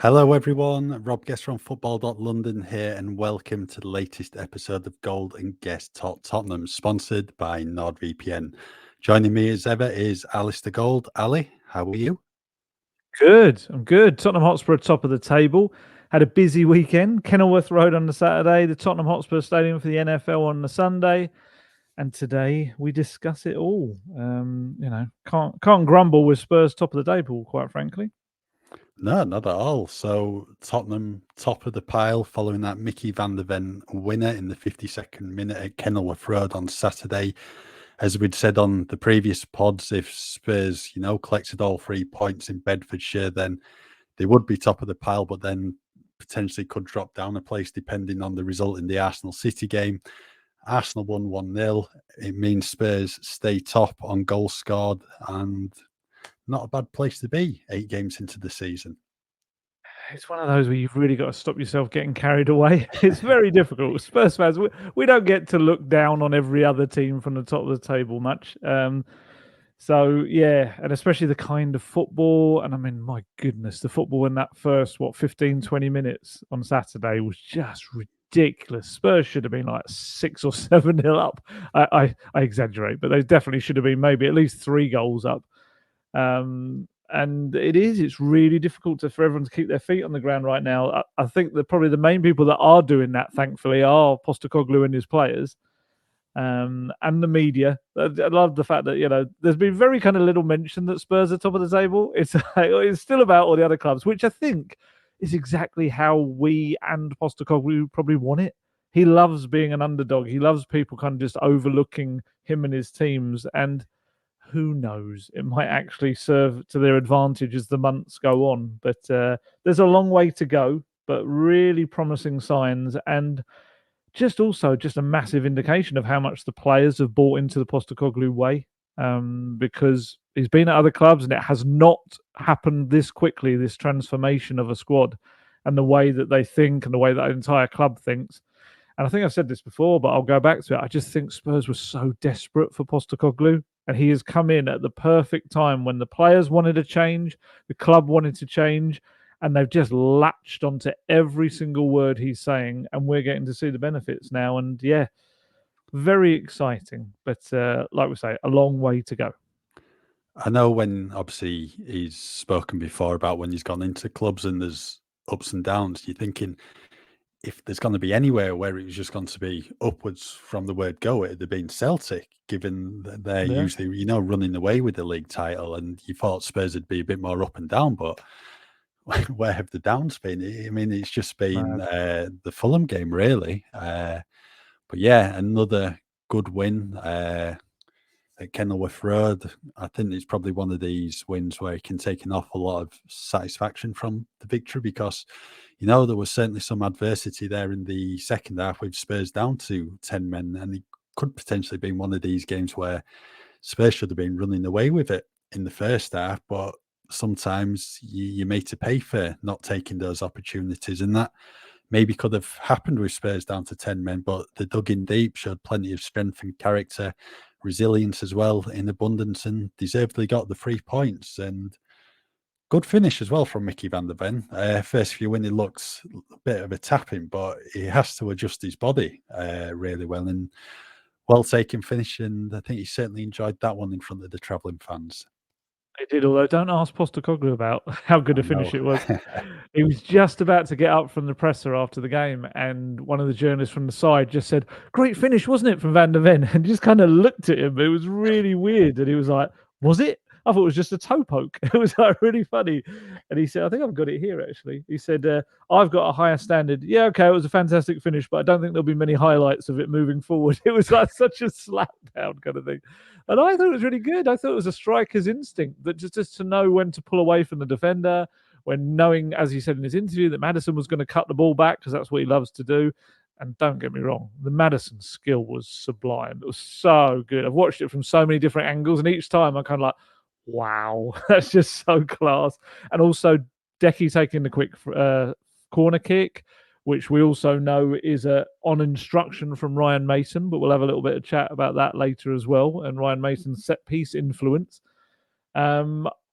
Hello, everyone. Rob Guest from football.london here, and welcome to the latest episode of Gold Guest Talk Tottenham, sponsored by NordVPN. Joining me as ever is Alasdair Gold. Ali, how are you? Good. I'm good. Tottenham Hotspur top of the table. Had a busy weekend. Kenilworth Road on the Saturday, the Tottenham Hotspur Stadium for the NFL on the Sunday, and today we discuss it all. Can't grumble with Spurs top of the table, quite frankly. No, not at all. So Tottenham top of the pile following that Mickey van der Ven winner in the 52nd minute at Kenilworth Road on Saturday. As we'd said on the previous pods, if Spurs, collected all 3 points in Bedfordshire, then they would be top of the pile, but then potentially could drop down a place depending on the result in the Arsenal City game. Arsenal won 1-0. It means Spurs stay top on goals scored, and not a bad place to be 8 games into the season. It's one of those where you've really got to stop yourself getting carried away. It's very difficult. Spurs fans, we don't get to look down on every other team from the top of the table much. So, yeah, and especially the kind of football. And I mean, my goodness, the football in that first, 15, 20 minutes on Saturday was just ridiculous. Spurs should have been like 6 or 7-0 up. I exaggerate, but they definitely should have been maybe at least 3 goals up. And it's really difficult for everyone to keep their feet on the ground right now. I think that probably the main people that are doing that, thankfully, are Postecoglou and his players. And the media. I love the fact that there's been very kind of little mention that Spurs are top of the table. It's still about all the other clubs, which I think is exactly how we and Postecoglou probably want it. He loves being an underdog. He loves people kind of just overlooking him and his teams. And who knows, it might actually serve to their advantage as the months go on. But there's a long way to go, but really promising signs. And just a massive indication of how much the players have bought into the Postecoglou way, because he's been at other clubs and it has not happened this quickly, this transformation of a squad and the way that they think and the way that the entire club thinks. And I think I've said this before, but I'll go back to it. I just think Spurs were so desperate for Postecoglou, and he has come in at the perfect time when the players wanted to change, the club wanted to change, and they've just latched onto every single word he's saying, and we're getting to see the benefits now. And yeah, very exciting. But like we say, a long way to go. I know when obviously he's spoken before about when he's gone into clubs and there's ups and downs, you're thinking if there's going to be anywhere where it was just going to be upwards from the word go, it'd have been Celtic, given that they're usually, running away with the league title, and you thought Spurs would be a bit more up and down, but where have the downs been? I mean, it's just been the Fulham game, really. But yeah, another good win at Kenilworth Road. I think it's probably one of these wins where you can take an awful lot of satisfaction from the victory, because there was certainly some adversity there in the second half with Spurs down to 10 men, and it could potentially be one of these games where Spurs should have been running away with it in the first half, but sometimes you're made to pay for not taking those opportunities, and that maybe could have happened with Spurs down to 10 men, but they dug in deep, showed plenty of strength and character, resilience as well in abundance, and deservedly got the 3 points. And good finish as well from Mickey van der Ven. First few when it looks a bit of a tapping, but he has to adjust his body really well, and well taken finish, and I think he certainly enjoyed that one in front of the travelling fans. They did, although don't ask Postecoglou about how good a finish it was. He was just about to get up from the presser after the game, and one of the journalists from the side just said, "Great finish, wasn't it, from Van der Ven?" And just kind of looked at him. It was really weird. And he was like, "Was it? I thought it was just a toe poke." It was like really funny. And he said, "I think I've got it here, actually." He said, "I've got a higher standard." Yeah, okay, it was a fantastic finish, but I don't think there'll be many highlights of it moving forward. It was like such a slap down kind of thing. And I thought it was really good. I thought it was a striker's instinct, that just to know when to pull away from the defender, when knowing, as he said in his interview, that Maddison was going to cut the ball back because that's what he loves to do. And don't get me wrong, the Maddison skill was sublime. It was so good. I've watched it from so many different angles, and each time I'm kind of like, wow, that's just so class. And also Decky taking the quick corner kick, which we also know is on instruction from Ryan Mason, but we'll have a little bit of chat about that later as well, and Ryan Mason's set piece influence.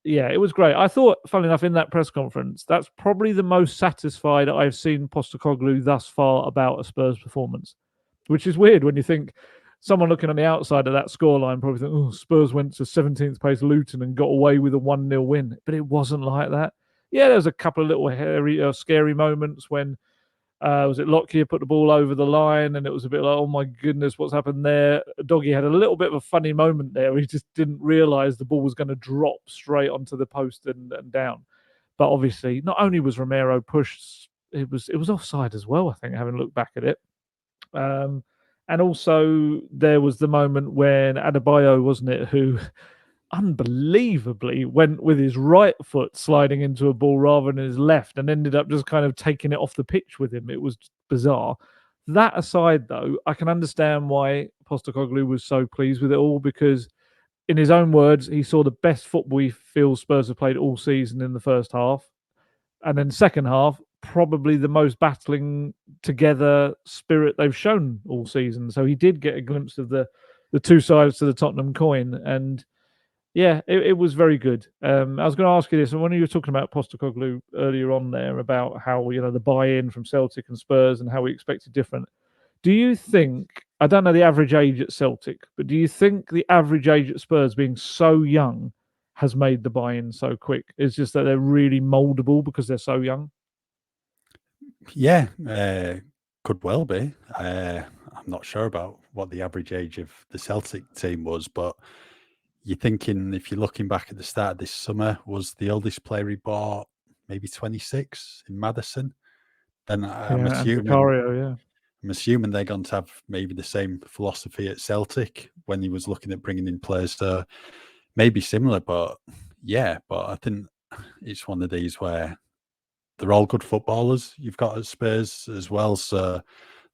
Yeah, it was great. I thought, funnily enough, in that press conference, that's probably the most satisfied I've seen Postecoglou thus far about a Spurs performance, which is weird when you think someone looking on the outside of that scoreline probably think, oh, Spurs went to 17th place Luton and got away with a 1-0 win. But it wasn't like that. Yeah, there was a couple of little hairy, scary moments when was it Lockyer put the ball over the line and it was a bit like, oh my goodness, what's happened there? Doggy had a little bit of a funny moment there. He just didn't realise the ball was going to drop straight onto the post and down. But obviously, not only was Romero pushed, it was offside as well, I think, having looked back at it. And also there was the moment when Adebayo, wasn't it, who unbelievably went with his right foot sliding into a ball rather than his left and ended up just kind of taking it off the pitch with him. It was bizarre. That aside, though, I can understand why Postecoglou was so pleased with it all because, in his own words, he saw the best football he feels Spurs have played all season in the first half. And then second half, probably the most battling together spirit they've shown all season. So he did get a glimpse of the two sides to the Tottenham coin. And yeah, it was very good. I was going to ask you this, and when you were talking about Postecoglou earlier on there about how the buy-in from Celtic and Spurs and how we expected different. Do you think, I don't know the average age at Celtic, but do you think the average age at Spurs being so young has made the buy-in so quick? It's just that they're really moldable because they're so young. Yeah, could well be. I'm not sure about what the average age of the Celtic team was, but you're thinking if you're looking back at the start of this summer, was the oldest player he bought maybe 26 in Madison? Then I'm Yeah, and assuming Vicario, yeah. they're going to have maybe the same philosophy at Celtic when he was looking at bringing in players. So maybe similar, but yeah, but I think it's one of these where they're all good footballers you've got at Spurs as well. So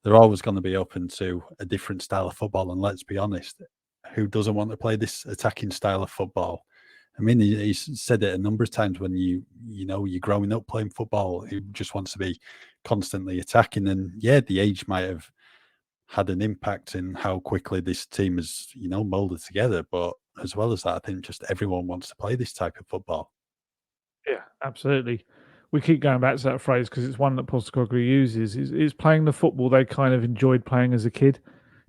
they're always going to be open to a different style of football. And let's be honest, who doesn't want to play this attacking style of football? I mean, he's said it a number of times when you're growing up playing football, he just wants to be constantly attacking. And yeah, the age might have had an impact in how quickly this team is, molded together. But as well as that, I think just everyone wants to play this type of football. Yeah, absolutely. We keep going back to that phrase because it's one that Postecoglou uses. Is playing the football they kind of enjoyed playing as a kid,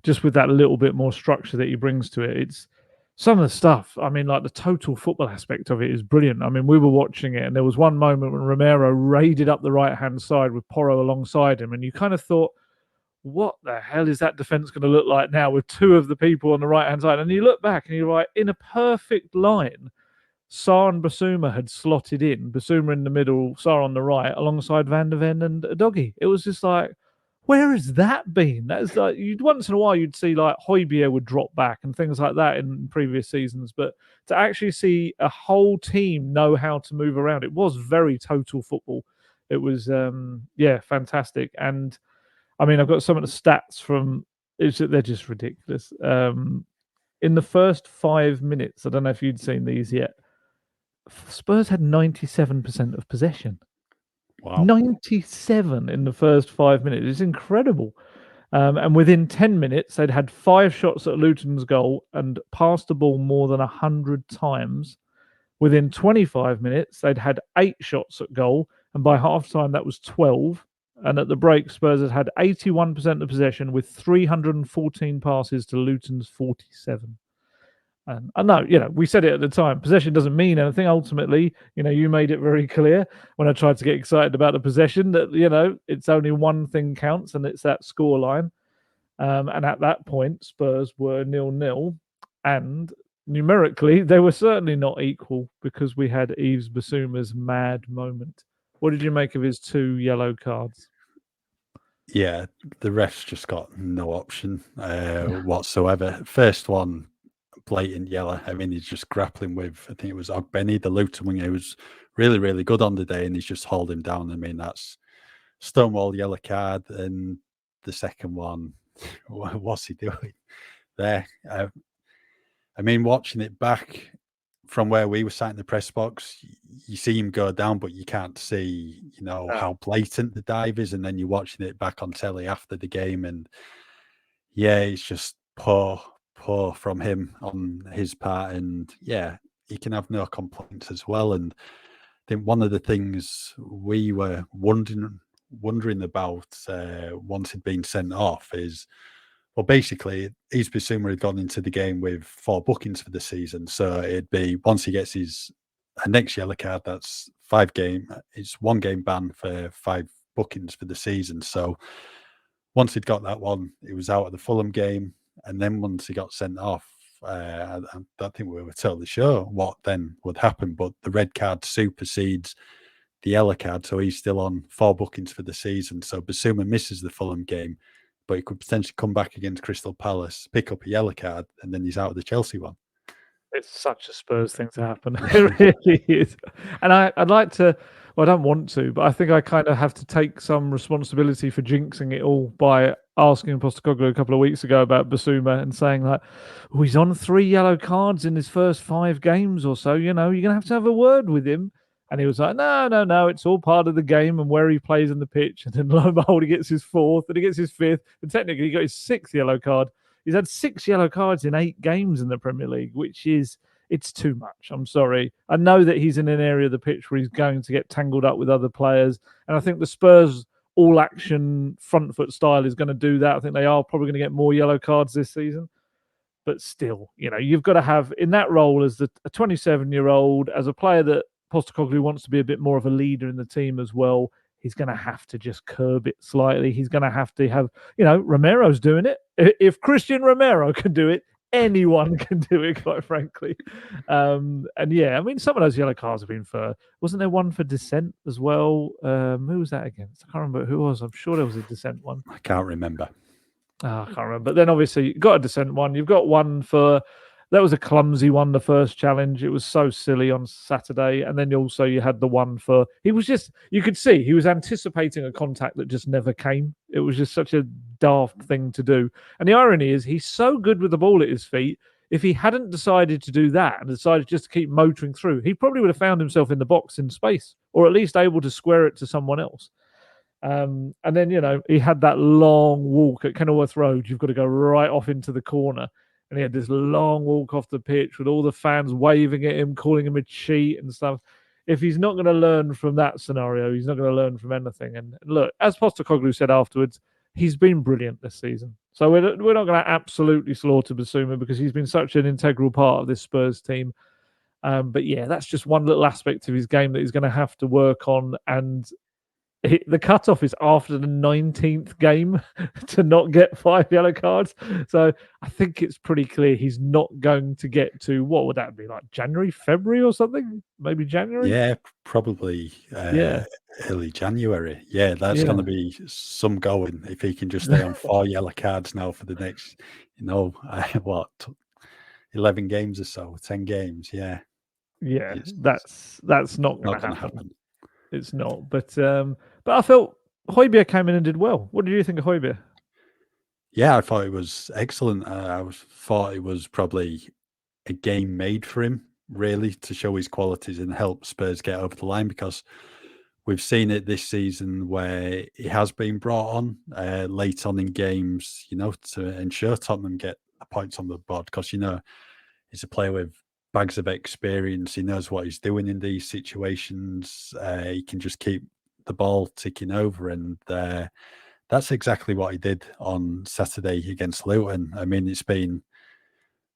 just with that little bit more structure that he brings to it. It's some of the stuff. I mean, like the total football aspect of it is brilliant. I mean, we were watching it, and there was one moment when Romero raided up the right hand side with Porro alongside him, and you kind of thought, "What the hell is that defense going to look like now with two of the people on the right hand side?" And you look back, and you're like, in a perfect line. Sarr and Basuma had slotted in, Basuma in the middle, Sarr on the right, alongside Van der Ven and Doggy. It was just like, where has that been? That's like once in a while you'd see like Højbjerg would drop back and things like that in previous seasons, but to actually see a whole team know how to move around, it was very total football. It was fantastic. And I mean, I've got some of the stats from they're just ridiculous. In the first 5 minutes, I don't know if you'd seen these yet. Spurs had 97% of possession. Wow. 97 in the first 5 minutes. It's incredible. And within 10 minutes, they'd had 5 shots at Luton's goal and passed the ball more than 100 times. Within 25 minutes, they'd had 8 shots at goal. And by half time, that was 12. And at the break, Spurs had 81% of possession with 314 passes to Luton's 47. And I know, we said it at the time. Possession doesn't mean anything. Ultimately, you made it very clear when I tried to get excited about the possession that it's only one thing counts, and it's that score line. And at that point, Spurs were 0-0, and numerically they were certainly not equal because we had Yves Basuma's mad moment. What did you make of his 2 yellow cards? Yeah, the refs just got no option whatsoever. First one, blatant yellow. I mean, he's just grappling with, I think it was Ogbenny, the Luton winger, who was really, really good on the day, and he's just hauled him down. I mean, that's stonewall yellow card. And the second one, what's he doing there? I mean, watching it back from where we were sat in the press box, you see him go down, but you can't see, how blatant the dive is. And then you're watching it back on telly after the game, and yeah, it's just poor from him on his part. And yeah, he can have no complaints as well. And I think one of the things we were wondering about once he'd been sent off is, well, basically, Yves Bissouma had gone into the game with 4 bookings for the season. So it'd be, once he gets his next yellow card, that's 5 game. It's 1 game ban for 5 bookings for the season. So once he'd got that one, he was out of the Fulham game. And then once he got sent off, I don't think we were totally sure what then would happen. But the red card supersedes the yellow card. So he's still on 4 bookings for the season. So Bissouma misses the Fulham game, but he could potentially come back against Crystal Palace, pick up a yellow card, and then he's out of the Chelsea one. It's such a Spurs thing to happen. It really is. And I'd like to, well, I don't want to, but I think I kind of have to take some responsibility for jinxing it all by asking Postecoglou a couple of weeks ago about Bissouma and saying, like, oh, he's on 3 yellow cards in his first 5 games or so. You know, you're going to have a word with him. And he was like, no, it's all part of the game and where he plays in the pitch. And then lo and behold, he gets his 4th and he gets his 5th. And technically, he got his 6th yellow card. He's had 6 yellow cards in 8 games in the Premier League, which is, it's too much. I'm sorry. I know that he's in an area of the pitch where he's going to get tangled up with other players. And I think the Spurs all-action front foot style is going to do that. I think they are probably going to get more yellow cards this season. But still, you know, you've got to have, in that role as a 27-year-old, as a player that Postecoglou wants to be a bit more of a leader in the team as well, he's going to have to just curb it slightly. He's going to have, you know, Romero's doing it. If Christian Romero can do it, anyone can do it, quite frankly. And yeah, I mean, some of those yellow cards have been for, wasn't there one for dissent as well? Who was that against? I can't remember who it was. I'm sure there was a dissent one. I can't remember. Oh, I can't remember. But then obviously you've got a dissent one. You've got one for, that was a clumsy one, the first challenge. It was so silly on Saturday. And then also you had the one for, he was just, you could see he was anticipating a contact that just never came. It was just such a daft thing to do. And the irony is he's so good with the ball at his feet. If he hadn't decided to do that and decided just to keep motoring through, he probably would have found himself in the box in space, or at least able to square it to someone else. And then, you know, he had that long walk at Kenilworth Road. You've got to go right off into the corner. And he had this long walk off the pitch with all the fans waving at him, calling him a cheat and stuff. If he's not going to learn from that scenario, he's not going to learn from anything. And look, as Postecoglou said afterwards, he's been brilliant this season. So we're not going to absolutely slaughter Bissouma because he's been such an integral part of this Spurs team. But yeah, that's just one little aspect of his game that he's going to have to work on. And the cutoff is after the 19th game to not get 5 yellow cards. So I think it's pretty clear he's not going to get to, what would that be, like January, February or something? Maybe January? Yeah, probably early January. Yeah, that's going to be some going if he can just stay on 4 yellow cards now for the next, 11 games or so, 10 games. Yeah. Yeah, that's not going to happen. It's not. But I felt Højbjerg came in and did well. What did you think of Højbjerg? Yeah, I thought it was excellent. I thought it was probably a game made for him, really, to show his qualities and help Spurs get over the line, because we've seen it this season where he has been brought on late on in games, to ensure Tottenham get points on the board, because, he's a player with bags of experience. He knows what he's doing in these situations. He can just keep the ball ticking over, and that's exactly what he did on Saturday against Luton. I mean, it's been,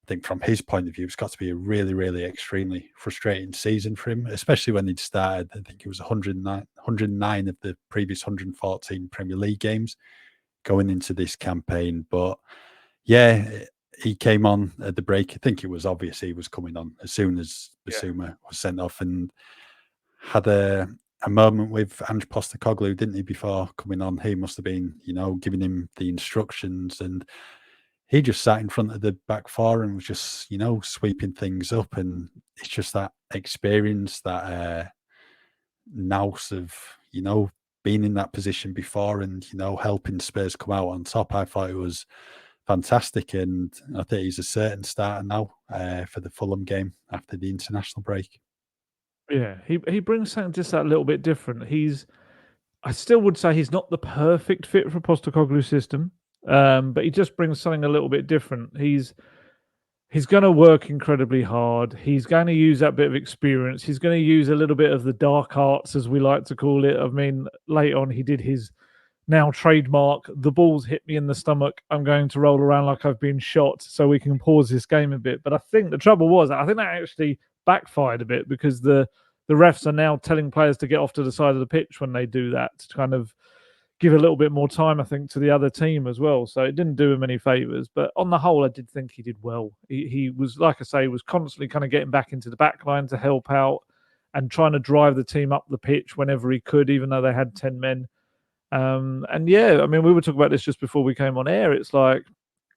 I think from his point of view, it's got to be a really, really extremely frustrating season for him, especially when he'd started. I think it was 109 of the previous 114 Premier League games going into this campaign. But yeah, he came on at the break. I think it was obvious he was coming on as soon as Bissouma was sent off, and had a moment with Ange Postecoglou, didn't he, before coming on? He must have been, giving him the instructions, and he just sat in front of the back four and was just, sweeping things up. And it's just that experience, that nous of, being in that position before and, helping Spurs come out on top. I thought it was fantastic, and I think he's a certain starter now for the Fulham game after the international break. Yeah, he brings something just that little bit different. I still would say he's not the perfect fit for Postecoglou's system, but he just brings something a little bit different. He's He's going to work incredibly hard. He's going to use that bit of experience. He's going to use a little bit of the dark arts, as we like to call it. I mean, late on, he did his now trademark, the ball's hit me in the stomach, I'm going to roll around like I've been shot so we can pause this game a bit. But I think the trouble was, I think that actually backfired a bit, because the refs are now telling players to get off to the side of the pitch when they do that, to kind of give a little bit more time, I think, to the other team as well. So it didn't do him any favours. But on the whole, I did think he did well. He was, like I say, was constantly kind of getting back into the back line to help out and trying to drive the team up the pitch whenever he could, even though they had 10 men. And yeah, I mean, we were talking about this just before we came on air. It's like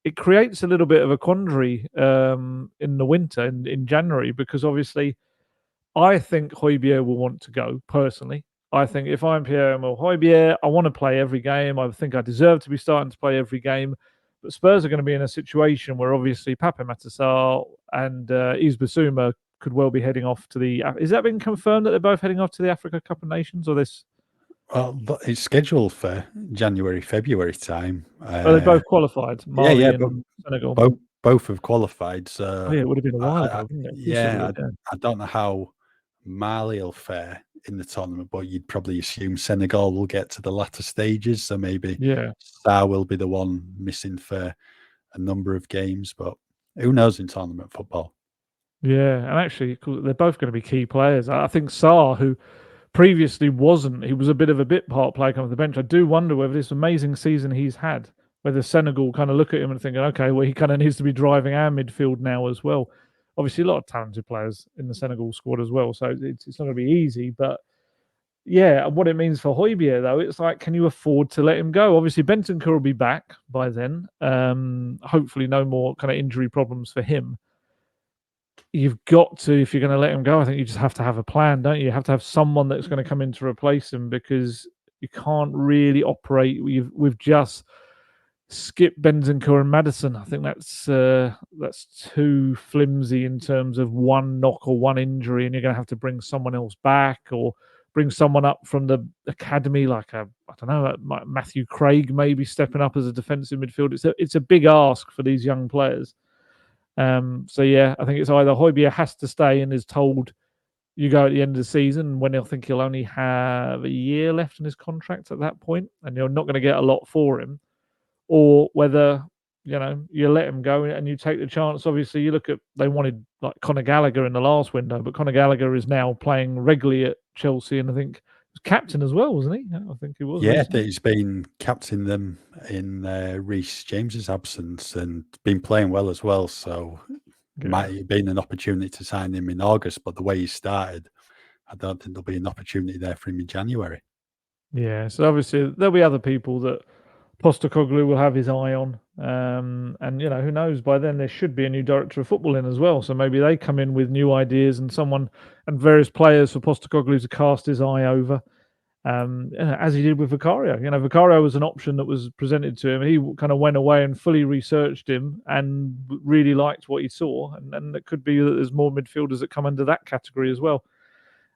it creates a little bit of a quandary in the winter, in January, because obviously I think Højbjerg will want to go personally. I think if I'm Pierre-Emile Højbjerg, I want to play every game. I think I deserve to be starting to play every game. But Spurs are going to be in a situation where obviously Pape Matar and Yves Bissouma could well be heading off to the... Is that been confirmed that they're both heading off to the Africa Cup of Nations, or this... Well, it's scheduled for January, February time. Are they both qualified? Mali and Senegal. Both have qualified. So yeah, it would have been a while ago, wouldn't it? Yeah, I don't know how Mali will fare in the tournament, but you'd probably assume Senegal will get to the latter stages. So maybe Sarr will be the one missing for a number of games, but who knows in tournament football? Yeah, and actually, they're both going to be key players. I think Sarr, who previously wasn't, he was a bit of a bit part player coming off the bench. I do wonder whether this amazing season he's had, whether Senegal kind of look at him and thinking, okay, well, he kind of needs to be driving our midfield now as well. Obviously, a lot of talented players in the Senegal squad as well, so it's not going to be easy. But yeah, what it means for Højbjerg, though, it's like, can you afford to let him go? Obviously, Bentancur will be back by then. Hopefully, no more kind of injury problems for him. You've got to, if you're going to let him go, I think you just have to have a plan, don't you? You have to have someone that's going to come in to replace him, because you can't really operate. We've just skipped Bentancur and Maddison. I think that's too flimsy in terms of one knock or one injury, and you're going to have to bring someone else back or bring someone up from the academy, like I don't know, like Matthew Craig maybe stepping up as a defensive midfielder. It's a big ask for these young players. So yeah, I think it's either Højbjerg has to stay and is told you go at the end of the season, when he'll think he'll only have a year left in his contract at that point, and you're not going to get a lot for him, or whether you let him go and you take the chance. Obviously, you look at, they wanted like Conor Gallagher in the last window, but Conor Gallagher is now playing regularly at Chelsea, and I think he was captain as well, wasn't he? I think he was. Yeah, he's been captaining them in Reece James's absence and been playing well as well. So it might have been an opportunity to sign him in August, but the way he started, I don't think there'll be an opportunity there for him in January. Yeah, so obviously there'll be other people that Postecoglou will have his eye on. And who knows, by then there should be a new director of football in as well. So maybe they come in with new ideas and various players for Postecoglou to cast his eye over. As he did with Vicario. Vicario was an option that was presented to him. He kind of went away and fully researched him and really liked what he saw. And it could be that there's more midfielders that come under that category as well.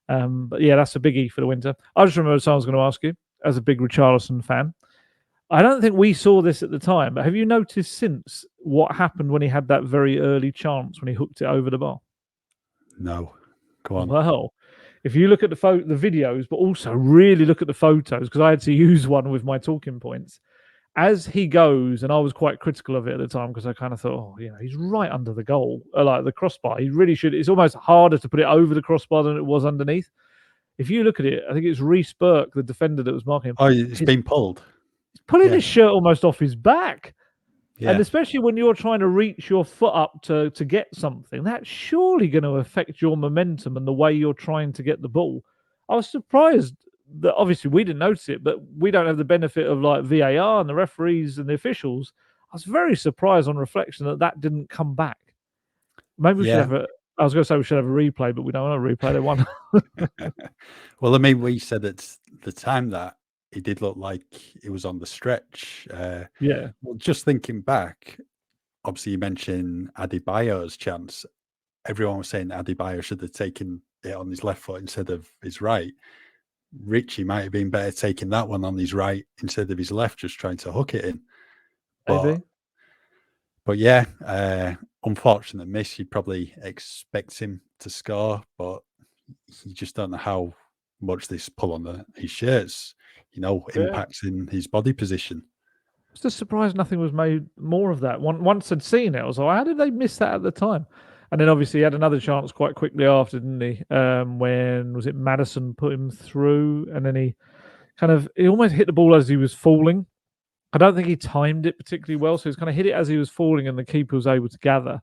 But yeah, that's a biggie for the winter. I just remember something I was going to ask you, as a big Richarlison fan. I don't think we saw this at the time, but have you noticed since what happened when he had that very early chance when he hooked it over the bar? No. Go on. Well, if you look at the videos, but also really look at the photos, because I had to use one with my talking points, as he goes, and I was quite critical of it at the time, because I kind of thought, he's right under the goal, like the crossbar. He really should. It's almost harder to put it over the crossbar than it was underneath. If you look at it, I think it's Reece Burke, the defender that was marking him. Oh, it's been pulled. He's pulling his shirt almost off his back. Yeah. And especially when you're trying to reach your foot up to get something, that's surely going to affect your momentum and the way you're trying to get the ball. I was surprised that, obviously we didn't notice it, but we don't have the benefit of like VAR and the referees and the officials. I was very surprised on reflection that didn't come back. Maybe we should have I was going to say we should have a replay, but we don't want to replay the one. Well, I mean, we said at the time that it did look like it was on the stretch. Yeah. Well, just thinking back, obviously you mentioned Adebayo's chance. Everyone was saying Adebayo should have taken it on his left foot instead of his right. Richie might have been better taking that one on his right instead of his left, just trying to hook it in. But But yeah, unfortunate miss. You'd probably expect him to score, but you just don't know how much this pull on his shirts, impacts in his body position. I was just surprised nothing was made more of that. Once I'd seen it, I was like, how did they miss that at the time? And then obviously he had another chance quite quickly after, didn't he? When was it Maddison put him through, and then he almost hit the ball as he was falling. I don't think he timed it particularly well, so he's kind of hit it as he was falling, and the keeper was able to gather.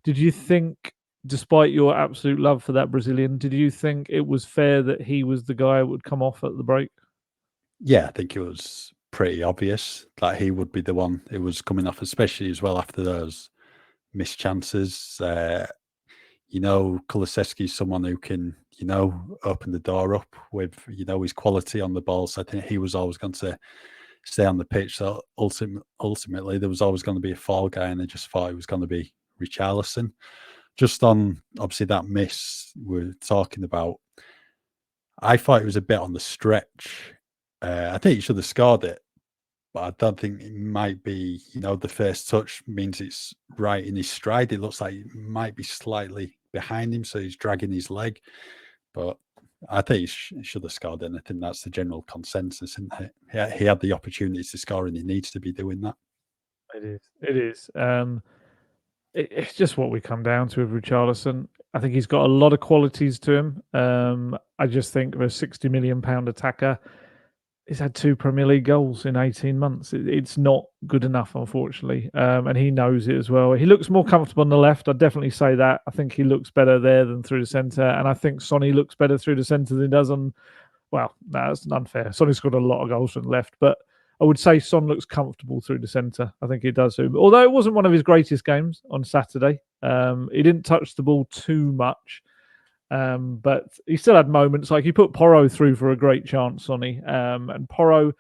Did you think, despite your absolute love for that Brazilian, did you think it was fair that he was the guy who would come off at the break? Yeah, I think it was pretty obvious that he would be the one who was coming off, especially as well after those missed chances. Kulusevski's someone who can, open the door up with, his quality on the ball. So I think he was always going to stay on the pitch. So ultimately, there was always going to be a fall guy, and I just thought it was going to be Richarlison. Just on, obviously, that miss we're talking about, I thought it was a bit on the stretch. I think he should have scored it, but I don't think it might be, the first touch means it's right in his stride. It looks like it might be slightly behind him, so he's dragging his leg. But I think he should have scored it, and I think that's the general consensus, isn't it? He had the opportunities to score, and he needs to be doing that. It is. It is. It's just what we come down to with Richarlison. I think he's got a lot of qualities to him. I just think of a £60 million attacker, he's had 2 Premier League goals in 18 months. It's not good enough, unfortunately, and he knows it as well. He looks more comfortable on the left. I'd definitely say that. I think he looks better there than through the centre, and I think Sonny looks better through the centre than he does on... Well, no, that's unfair. Sonny scored a lot of goals from the left, but I would say Son looks comfortable through the centre. I think he does too. Although it wasn't one of his greatest games on Saturday. He didn't touch the ball too much. But he still had moments, like he put Porro through for a great chance, Sonny. And Porro,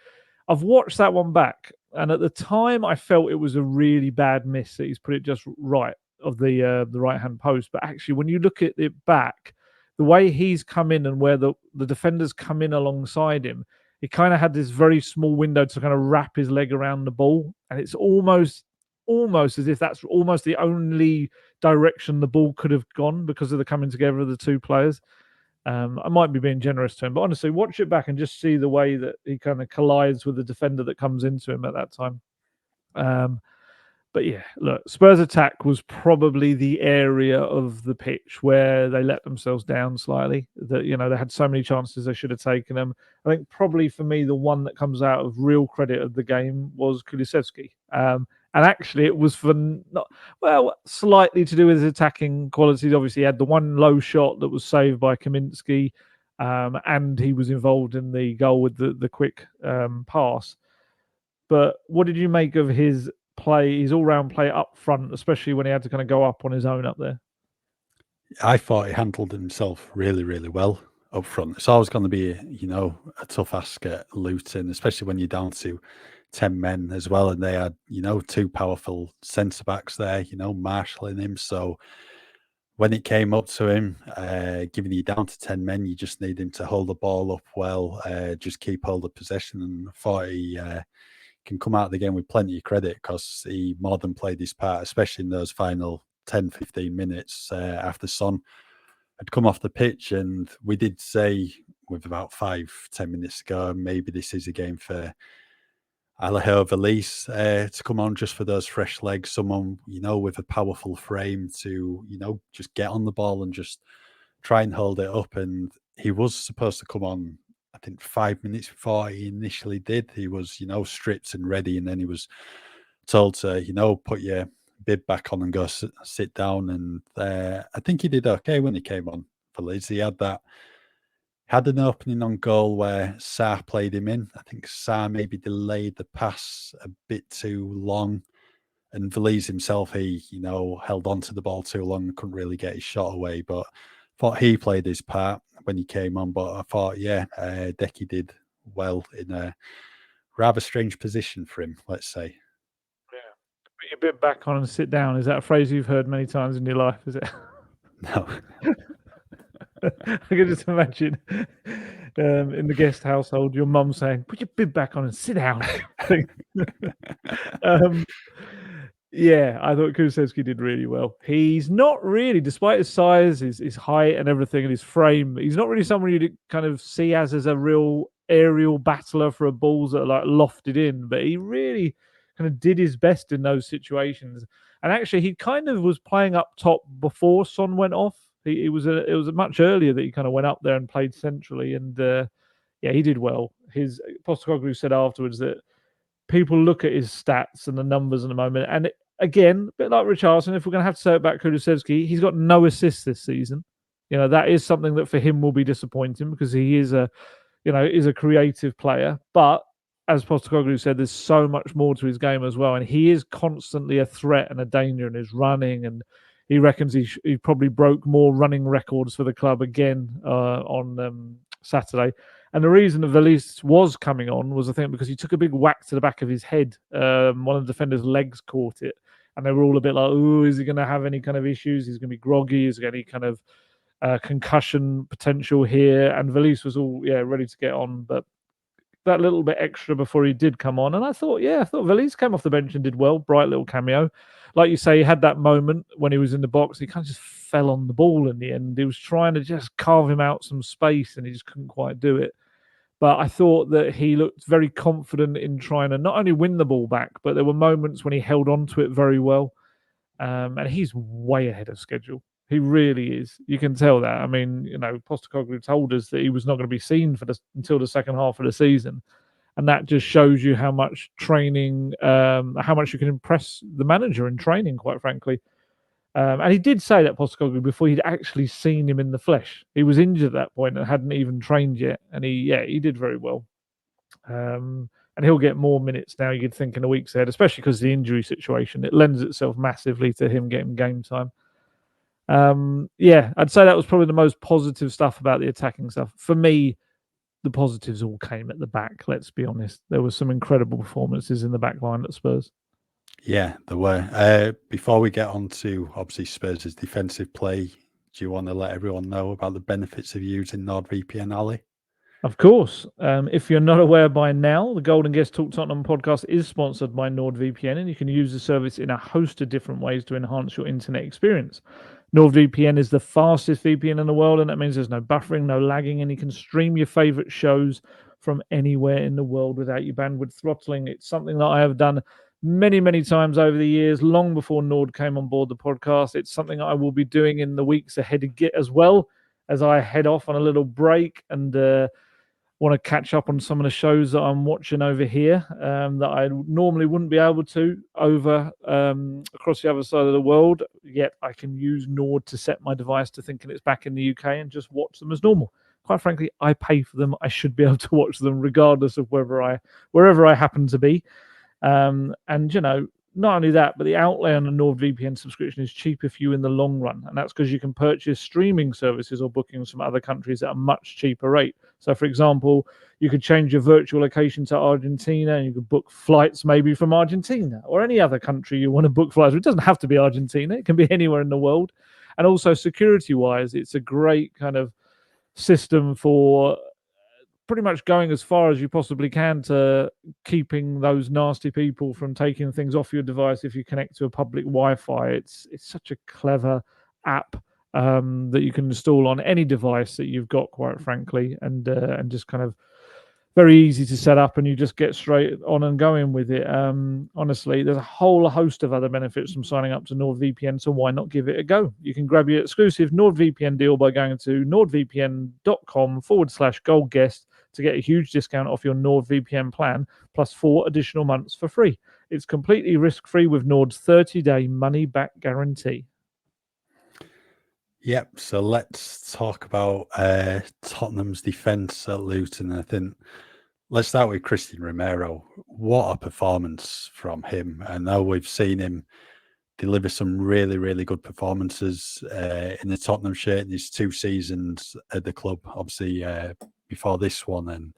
I've watched that one back, and at the time I felt it was a really bad miss that he's put it just right of the right-hand post. But actually, when you look at it back, the way he's come in and where the defenders come in alongside him, he kind of had this very small window to kind of wrap his leg around the ball, and it's almost as if that's almost the only direction the ball could have gone because of the coming together of the two players. I might be being generous to him, but honestly, watch it back and just see the way that he kind of collides with the defender that comes into him at that time. But yeah, look, Spurs' attack was probably the area of the pitch where they let themselves down slightly. That, they had so many chances they should have taken them. I think probably for me, the one that comes out of real credit of the game was Kulusevski. And actually, it was for slightly to do with his attacking qualities. Obviously, he had the one low shot that was saved by Kaminsky, and he was involved in the goal with the quick pass. But what did you make of his play, his all-round play up front, especially when he had to kind of go up on his own up there? I thought he handled himself really, really well up front. It's always going to be, a tough ask at Luton, especially when you're down to 10 men as well. And they had, 2 powerful centre backs there, marshalling him. So when it came up to him, given you down to 10 men, you just need him to hold the ball up well, just keep hold of possession. And I thought he can come out of the game with plenty of credit because he more than played his part, especially in those final 10, 15 minutes after Son had come off the pitch. And we did say with about 5-10 minutes to go, maybe this is a game for Alasdair Gold to come on just for those fresh legs, someone, with a powerful frame to, just get on the ball and just try and hold it up. And he was supposed to come on, I think 5 minutes before he initially did. He was, stripped and ready, and then he was told to, put your bib back on and go sit down. And I think he did okay when he came on for Leeds. He had an opening on goal where Sarr played him in. I think Sarr maybe delayed the pass a bit too long, and Veliz himself, he, held on to the ball too long and couldn't really get his shot away. But I thought he played his part when he came on. But I thought, Decky did well in a rather strange position for him, let's say. Yeah. Put your bib back on and sit down. Is that a phrase you've heard many times in your life, is it? No. I can just imagine in the guest household, your mum saying, "Put your bib back on and sit down." Yeah, I thought Kulusevski did really well. He's not really, despite his size, his height and everything, and his frame, he's not really someone you'd kind of see as a real aerial battler for a balls that are like lofted in, but he really kind of did his best in those situations. And actually, he kind of was playing up top before Son went off. It was much earlier that he kind of went up there and played centrally, and yeah, he did well. His Postecoglou said afterwards that people look at his stats and the numbers in the moment. And again, a bit like Richarlison, if we're going to have to say it about Kulusevski, he's got no assists this season. That is something that for him will be disappointing because he is a creative player. But as Postecoglou said, there's so much more to his game as well, and he is constantly a threat and a danger in his running. And he reckons he probably broke more running records for the club again on Saturday. And the reason that Valise was coming on was, I think, because he took a big whack to the back of his head. One of the defenders' legs caught it, and they were all a bit like, "Oh, is he going to have any kind of issues? He's going to be groggy. Is there any kind of concussion potential here?" And Valise was all ready to get on, but that little bit extra before he did come on, and I thought Valise came off the bench and did well. Bright little cameo, like you say, he had that moment when he was in the box. He kind of just fell on the ball in the end. He was trying to just carve him out some space, and he just couldn't quite do it. But I thought that he looked very confident in trying to not only win the ball back, but there were moments when he held on to it very well. And he's way ahead of schedule. He really is. You can tell that. I mean, Postecoglou told us that he was not going to be seen until the second half of the season. And that just shows you how much training, how much you can impress the manager in training, quite frankly. And he did say that Postecoglou before he'd actually seen him in the flesh. He was injured at that point and hadn't even trained yet, and he did very well. And he'll get more minutes now, you'd think, in the weeks ahead, especially because of the injury situation. It lends itself massively to him getting game time. I'd say that was probably the most positive stuff about the attacking stuff. For me, the positives all came at the back, let's be honest. There were some incredible performances in the back line at Spurs. Yeah, there were. Before we get on to, obviously, Spurs' defensive play, do you want to let everyone know about the benefits of using NordVPN, Ali? Of course. If you're not aware by now, the Gold Guest Talk Tottenham podcast is sponsored by NordVPN, and you can use the service in a host of different ways to enhance your internet experience. NordVPN is the fastest VPN in the world, and that means there's no buffering, no lagging, and you can stream your favorite shows from anywhere in the world without your bandwidth throttling. It's something that I have done many, many times over the years, long before Nord came on board the podcast. It's something I will be doing in the weeks ahead as well as I head off on a little break and want to catch up on some of the shows that I'm watching over here that I normally wouldn't be able to over across the other side of the world. Yet I can use Nord to set my device to thinking it's back in the UK and just watch them as normal. Quite frankly, I pay for them. I should be able to watch them regardless of wherever I happen to be. And not only that, but the outlay on a NordVPN subscription is cheaper for you in the long run. And that's because you can purchase streaming services or bookings from other countries at a much cheaper rate. So, for example, you could change your virtual location to Argentina and you could book flights maybe from Argentina or any other country you want to book flights. It doesn't have to be Argentina. It can be anywhere in the world. And also security-wise, it's a great kind of system for pretty much going as far as you possibly can to keeping those nasty people from taking things off your device if you connect to a public Wi-Fi. It's such a clever app that you can install on any device that you've got, quite frankly, and just kind of very easy to set up, and you just get straight on and going with it. Honestly, there's a whole host of other benefits from signing up to NordVPN, so why not give it a go? You can grab your exclusive NordVPN deal by going to nordvpn.com/goldguest to get a huge discount off your NordVPN plan, plus 4 additional months for free. It's completely risk-free with Nord's 30-day money-back guarantee. Yep, so let's talk about Tottenham's defence at Luton. I think let's start with Christian Romero. What a performance from him. I know we've seen him deliver some really, really good performances in the Tottenham shirt in his 2 seasons at the club, obviously before this one. And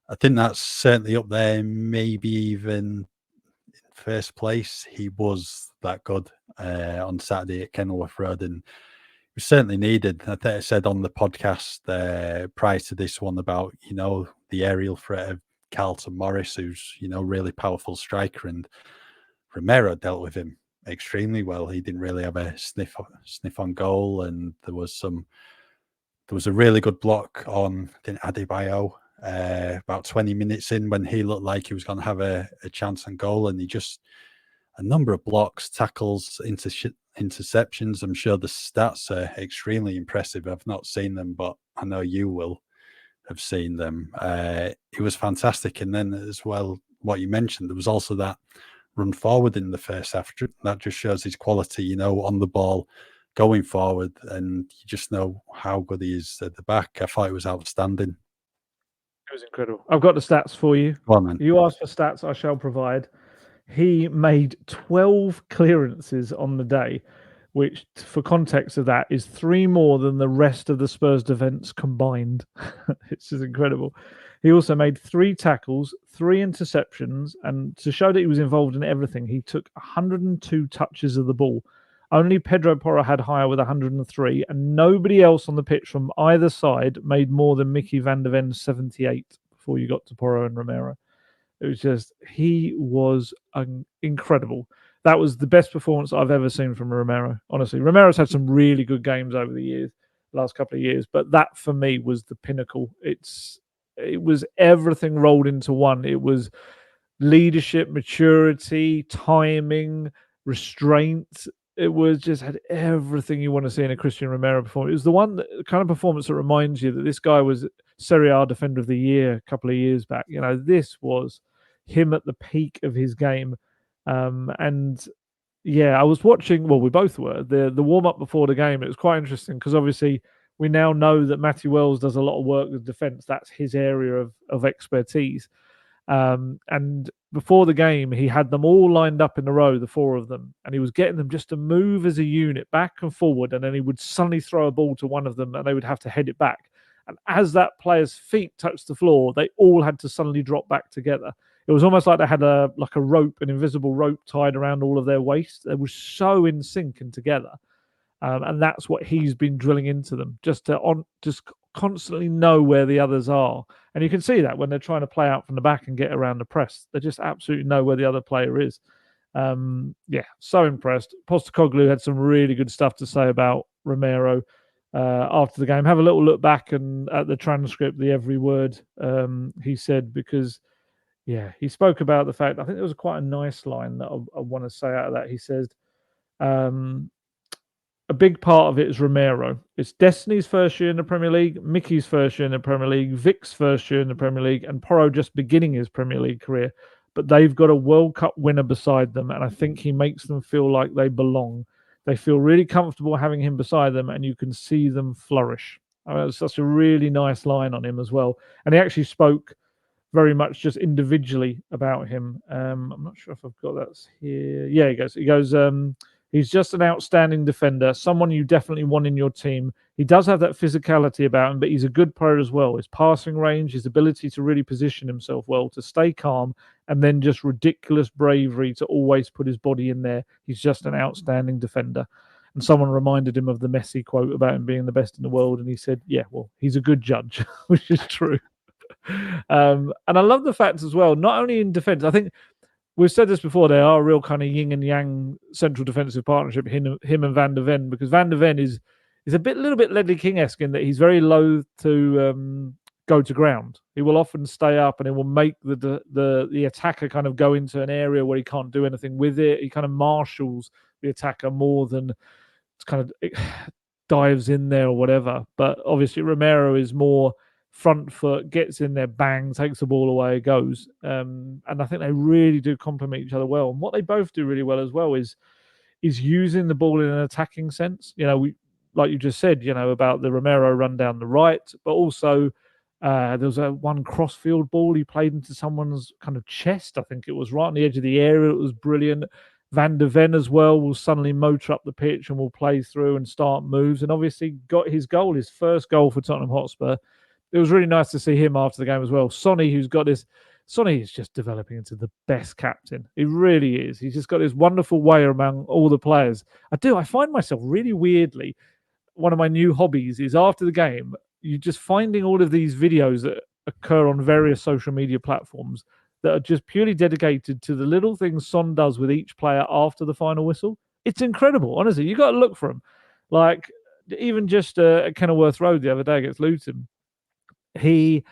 I think that's certainly up there, maybe even in first place. He was that good on Saturday at Kenilworth Road, and was certainly needed. I think I said on the podcast prior to this one about, the aerial threat of Carlton Morris, who's, really powerful striker. And Romero dealt with him extremely well. He didn't really have a sniff on goal, and there was a really good block on Adebayo about 20 minutes in when he looked like he was going to have a chance on goal, and he just a number of blocks, tackles, interceptions. I'm sure the stats are extremely impressive. I've not seen them, but I know you will have seen them. It was fantastic. And then as well, what you mentioned, there was also that run forward in the first half. That just shows his quality, on the ball, going forward, and you just know how good he is at the back. I thought it was outstanding. It was incredible. I've got the stats for you. Go on, man. You asked for stats, I shall provide. He made 12 clearances on the day, which, for context of that, is 3 more than the rest of the Spurs defence combined. It's just incredible. He also made 3 tackles, 3 interceptions, and to show that he was involved in everything, he took 102 touches of the ball. Only Pedro Porro had higher with 103, and nobody else on the pitch from either side made more than Mickey van der Ven's 78 before you got to Porro and Romero. It was just, he was incredible. That was the best performance I've ever seen from Romero, honestly. Romero's had some really good games over the last couple of years, but that for me was the pinnacle. It was everything rolled into one. It was leadership, maturity, timing, restraint. It was just had everything you want to see in a Christian Romero performance. It was the kind of performance that reminds you that this guy was Serie A Defender of the Year a couple of years back. This was him at the peak of his game. And yeah, I was watching, well, we both were, the warm-up before the game. It was quite interesting because obviously we now know that Matthew Wells does a lot of work with defence. That's his area of expertise. And before the game, he had them all lined up in a row, the 4 of them, and he was getting them just to move as a unit back and forward, and then he would suddenly throw a ball to one of them and they would have to head it back. And as that player's feet touched the floor, they all had to suddenly drop back together. It was almost like they had an invisible rope tied around all of their waist. They were so in sync and together. And that's what he's been drilling into them, just constantly know where the others are. And you can see that when they're trying to play out from the back and get around the press. They just absolutely know where the other player is. So impressed. Postecoglou had some really good stuff to say about Romero after the game. Have a little look back and at the transcript, the every word he said, because he spoke about the fact, I think there was quite a nice line that I want to say out of that. He says, a big part of it is Romero. It's Destiny's first year in the Premier League, Mickey's first year in the Premier League, Vic's first year in the Premier League, and Porro just beginning his Premier League career. But they've got a World Cup winner beside them, and I think he makes them feel like they belong. They feel really comfortable having him beside them, and you can see them flourish. It's such a really nice line on him as well. And he actually spoke very much just individually about him. I'm not sure if I've got that here. Yeah, he goes, he's just an outstanding defender, someone you definitely want in your team. He does have that physicality about him, but he's a good player as well. His passing range, his ability to really position himself well, to stay calm, and then just ridiculous bravery to always put his body in there. He's just an outstanding defender. And someone reminded him of the Messi quote about him being the best in the world, and he said, yeah, well, he's a good judge, which is true. And I love the fact as well, not only in defence, I think we've said this before, they are a real kind of yin and yang central defensive partnership, him and Van der Ven, because Van der Ven is a little bit Ledley King-esque in that he's very loath to go to ground. He will often stay up and he will make the attacker kind of go into an area where he can't do anything with it. He kind of marshals the attacker more than kind of dives in there or whatever. But obviously Romero is more front foot, gets in there, bang, takes the ball away, goes. And I think they really do complement each other well. And what they both do really well as well is using the ball in an attacking sense. We, like you just said, about the Romero run down the right, but also there was one cross-field ball he played into someone's kind of chest. I think it was right on the edge of the area. It was brilliant. Van der Ven as well will suddenly motor up the pitch and will play through and start moves. And obviously got his goal, his first goal for Tottenham Hotspur. It was really nice to see him after the game as well. Sonny, Sonny is just developing into the best captain. He really is. He's just got this wonderful way among all the players. I find myself really weirdly, one of my new hobbies is after the game, you're just finding all of these videos that occur on various social media platforms that are just purely dedicated to the little things Son does with each player after the final whistle. It's incredible, honestly. You got to look for them. Like even just at Kenilworth Road the other day against Luton, he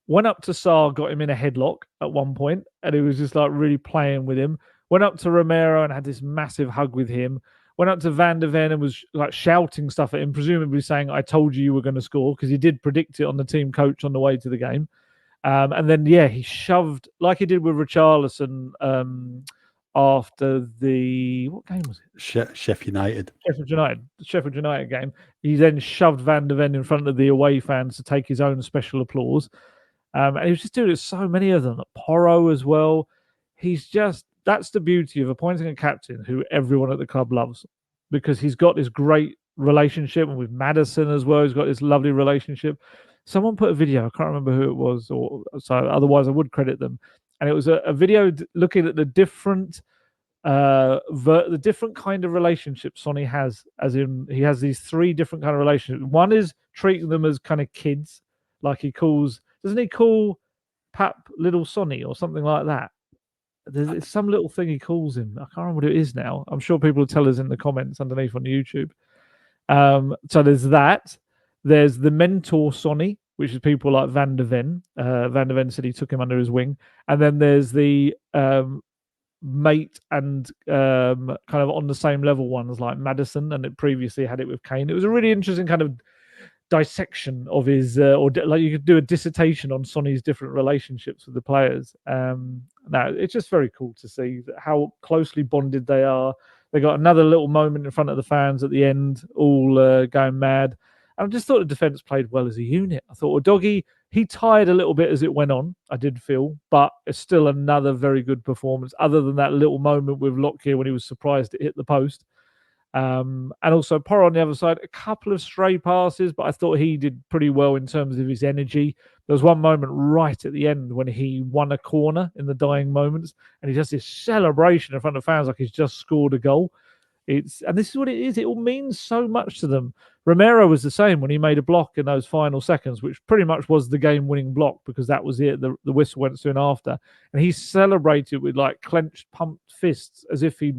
went up to Sarr, got him in a headlock at one point, and he was just like really playing with him. Went up to Romero and had this massive hug with him. Went up to Van der Ven and was like shouting stuff at him, presumably saying, "I told you were going to score," because he did predict it on the team coach on the way to the game. And then, he shoved, like he did with Richarlison after what game was it? Sheffield United. Sheffield United game. He then shoved Van der Ven in front of the away fans to take his own special applause. And he was just doing it, so many of them. Porro as well. That's the beauty of appointing a captain who everyone at the club loves, because he's got this great relationship, and with Maddison as well, he's got this lovely relationship. Someone put a video, I can't remember who it was, so otherwise I would credit them. And it was a video looking at the different kind of relationships Sonny has, as in he has these 3 different kind of relationships. One is treating them as kind of kids, like doesn't he call Pap little Sonny or something like that? There's some little thing he calls him. I can't remember what it is now. I'm sure people will tell us in the comments underneath on YouTube. So there's that. There's the mentor Sonny, which is people like Van der Ven. Van der Ven said he took him under his wing. And then there's the mate and kind of on the same level ones like Maddison, and it previously had it with Kane. It was a really interesting kind of dissection of his like you could do a dissertation on Sonny's different relationships with the players. Now it's just very cool to see how closely bonded they are. They got another little moment in front of the fans at the end, all going mad. And I just thought the defence played well as a unit. I thought Doggy, he tired a little bit as it went on, I did feel, but it's still another very good performance, other than that little moment with Lockyer when he was surprised it hit the post. And also Porro on the other side, a couple of stray passes, but I thought he did pretty well in terms of his energy. There was one moment right at the end when he won a corner in the dying moments, and he does this celebration in front of fans like he's just scored a goal. And this is what it is. It all means so much to them. Romero was the same when he made a block in those final seconds, which pretty much was the game-winning block, because that was it. The whistle went soon after, and he celebrated with like clenched, pumped fists as if he,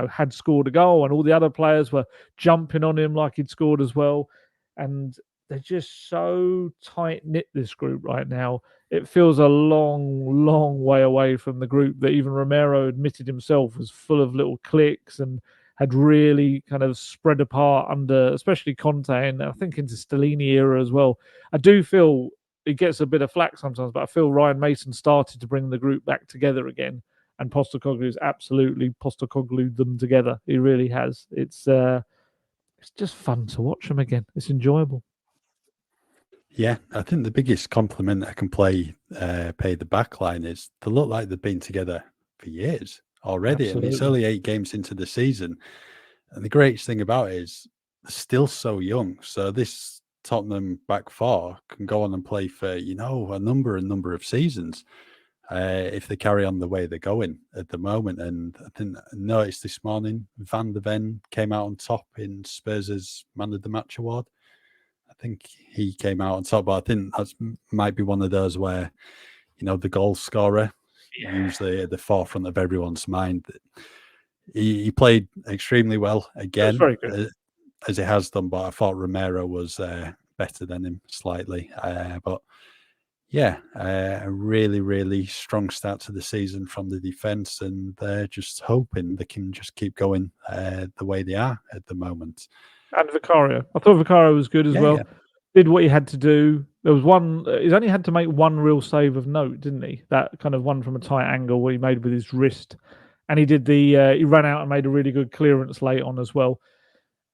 had scored a goal, and all the other players were jumping on him like he'd scored as well. And they're just so tight-knit, this group right now. It feels a long, long way away from the group that even Romero admitted himself was full of little cliques and had really kind of spread apart under, especially Conte, and I think into Stellini era as well. I do feel it gets a bit of flack sometimes, but I feel Ryan Mason started to bring the group back together again, and Postecoglou's absolutely Postecoglou'd them together. He really has. It's just fun to watch them again. It's enjoyable. Yeah, I think the biggest compliment I can pay the backline is they look like they've been together for years already. Absolutely. And it's only 8 games into the season. And the greatest thing about it is they're still so young. So this Tottenham back 4 can go on and play for, a number of seasons if they carry on the way they're going at the moment. And I think I noticed this morning, Van der Ven came out on top in Spurs' Man of the Match award. I think he came out on top, but I think that might be one of those where, the goal scorer, usually at the forefront of everyone's mind. He played extremely well again, as he has done, but I thought Romero was better than him slightly. But yeah, a really, really strong start to the season from the defence, and they're just hoping they can just keep going the way they are at the moment. And Vicario. I thought Vicario was good as well. Yeah. Did what he had to do. There was one, he's only had to make one real save of note, didn't he? That kind of one from a tight angle where he made with his wrist. And he did he ran out and made a really good clearance late on as well.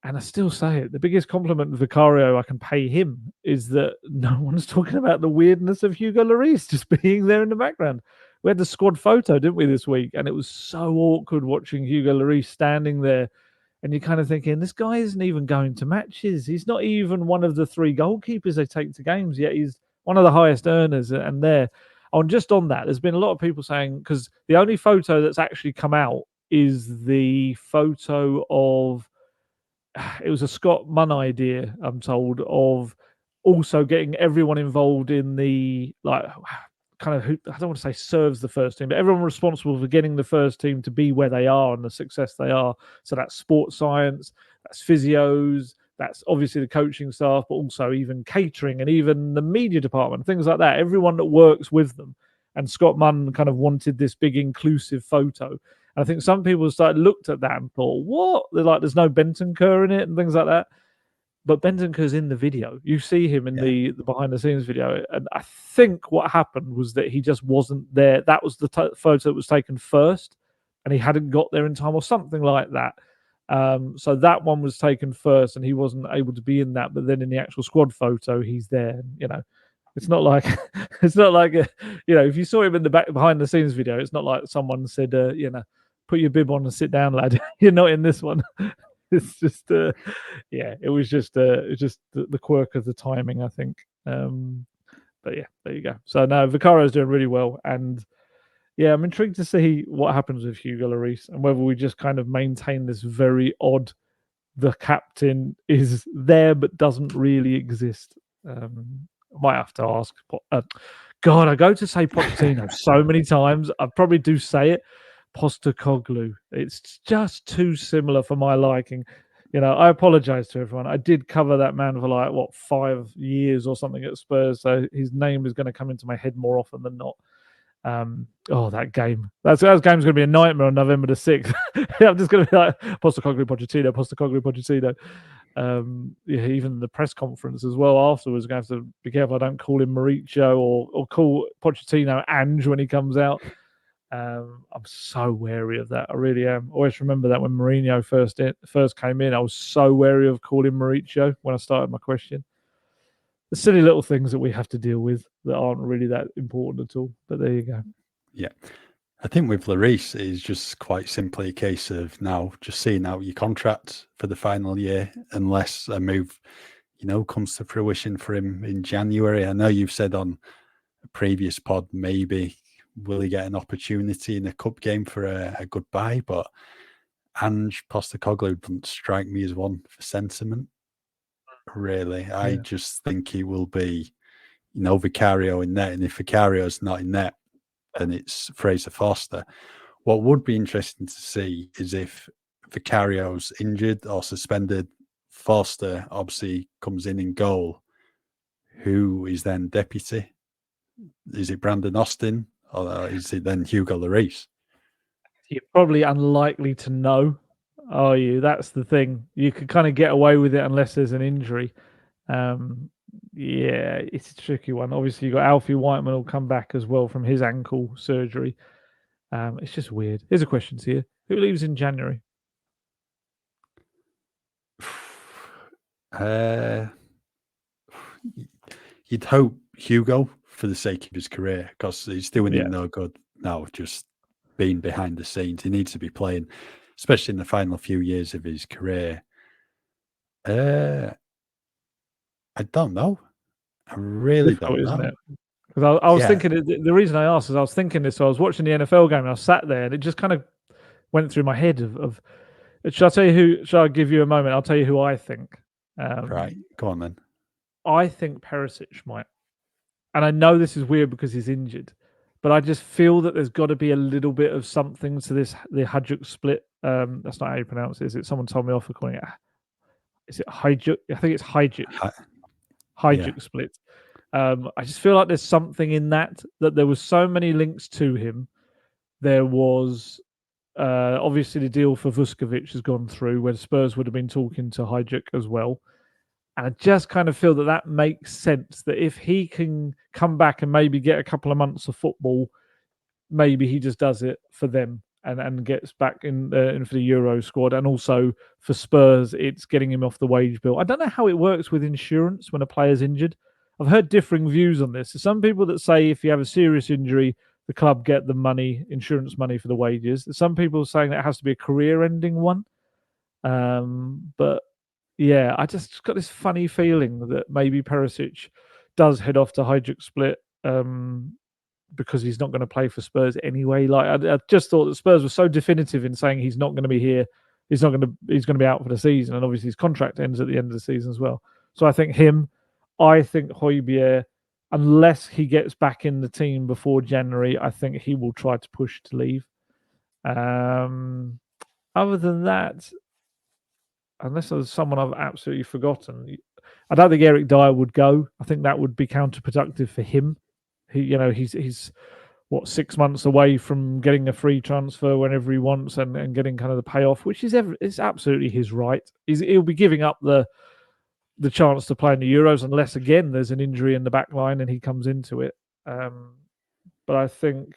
And I still say it, the biggest compliment to Vicario I can pay him is that no one's talking about the weirdness of Hugo Lloris just being there in the background. We had the squad photo, didn't we, this week? And it was so awkward watching Hugo Lloris standing there. And you're kind of thinking, this guy isn't even going to matches. He's not even one of the 3 goalkeepers they take to games, yet he's one of the highest earners. And there, just on that, there's been a lot of people saying, because the only photo that's actually come out is the photo of, it was a Scott Munn idea, I'm told, of also getting everyone involved in the, kind of who, I don't want to say serves the first team, but everyone responsible for getting the first team to be where they are and the success they are. So that's sports science, that's physios, that's obviously the coaching staff, but also even catering and even the media department, things like that. Everyone that works with them. And Scott Munn kind of wanted this big inclusive photo. And I think some people started looked at that and thought, what? They're like, there's no Bentancur in it and things like that. But Bentancur's in the video. You see him in the behind the scenes video. And I think what happened was that he just wasn't there. That was the photo that was taken first and he hadn't got there in time or something like that. So that one was taken first and he wasn't able to be in that. But then in the actual squad photo, he's there. You know, it's not like it's not like if you saw him in the back behind the scenes video, it's not like someone said, put your bib on and sit down, lad. You're not in this one. It's just it was just the quirk of the timing, I think. But yeah, there you go. So now Vicario's doing really well, and yeah, I'm intrigued to see what happens with Hugo Lloris and whether we just kind of maintain this very odd. The captain is there but doesn't really exist. I might have to ask. God, I go to say Pochettino so many times. I probably do say it. Postecoglou. It's just too similar for my liking. I apologize to everyone. I did cover that man for like 5 years or something at Spurs, so his name is going to come into my head more often than not. That game. That game's going to be a nightmare on November the 6th. I'm just going to be like Postecoglou, Pochettino, Postecoglou, Pochettino. Even the press conference as well afterwards, going to have to be careful I don't call him Mauricio or call Pochettino Ange when he comes out. I'm so wary of that. I really am. Always remember that when Mourinho first came in, I was so wary of calling Mauricio when I started my question. The silly little things that we have to deal with that aren't really that important at all. But there you go. Yeah. I think with Lloris, it's just quite simply a case of now just seeing out your contract for the final year, unless a move, comes to fruition for him in January. I know you've said on a previous pod, maybe will he get an opportunity in a cup game for a goodbye, but Ange Postecoglou doesn't strike me as one for sentiment, really. Yeah. I just think he will be, Vicario in net, and if Vicario's not in net, then it's Fraser Forster. What would be interesting to see is if Vicario's injured or suspended, Forster obviously comes in goal. Who is then deputy? Is it Brandon Austin or is it then Hugo Lloris? You're probably unlikely to know, are you? That's the thing. You could kind of get away with it unless there's an injury. It's a tricky one. Obviously, you've got Alfie Whiteman will come back as well from his ankle surgery. It's just weird. Here's a question to you. Who leaves in January? You'd hope Hugo for the sake of his career, because he's doing him no good now, just being behind the scenes. He needs to be playing, especially in the final few years of his career. I don't know. I really don't know. Because I was thinking, the reason I asked is I was thinking this. So I was watching the NFL game and I sat there and it just kind of went through my head of shall I tell you who? Shall I give you a moment? I'll tell you who I think. Right, go on then. I think Perisic might. And I know this is weird because he's injured, but I just feel that there's got to be a little bit of something to the Hajduk split. That's not how you pronounce it, is it? Someone told me off for calling it. Is it Hajduk? I think it's Hajduk. Hajduk split. I just feel like there's something in that there was so many links to him. There was obviously the deal for Vuskovic has gone through, where Spurs would have been talking to Hajduk as well. And I just kind of feel that makes sense, that if he can come back and maybe get a couple of months of football, maybe he just does it for them and gets back in for the Euro squad. And also for Spurs, it's getting him off the wage bill. I don't know how it works with insurance when a player's injured. I've heard differing views on this. There's some people that say if you have a serious injury, the club get the money, insurance money for the wages. There's some people saying that it has to be a career-ending one. But yeah, I just got this funny feeling that maybe Perisic does head off to Hajduk split because he's not going to play for Spurs anyway. Like I just thought that Spurs were so definitive in saying he's not going to be here. He's going to be out for the season, and obviously his contract ends at the end of the season as well. So I think him. I think Højbjerg, unless he gets back in the team before January, I think he will try to push to leave. Other than that, unless there's someone I've absolutely forgotten, I don't think Eric Dyer would go. I think that would be counterproductive for him. He's what, 6 months away from getting a free transfer whenever he wants and getting kind of the payoff, which is absolutely his right. He'll be giving up the chance to play in the Euros unless again there's an injury in the back line and he comes into it. But I think,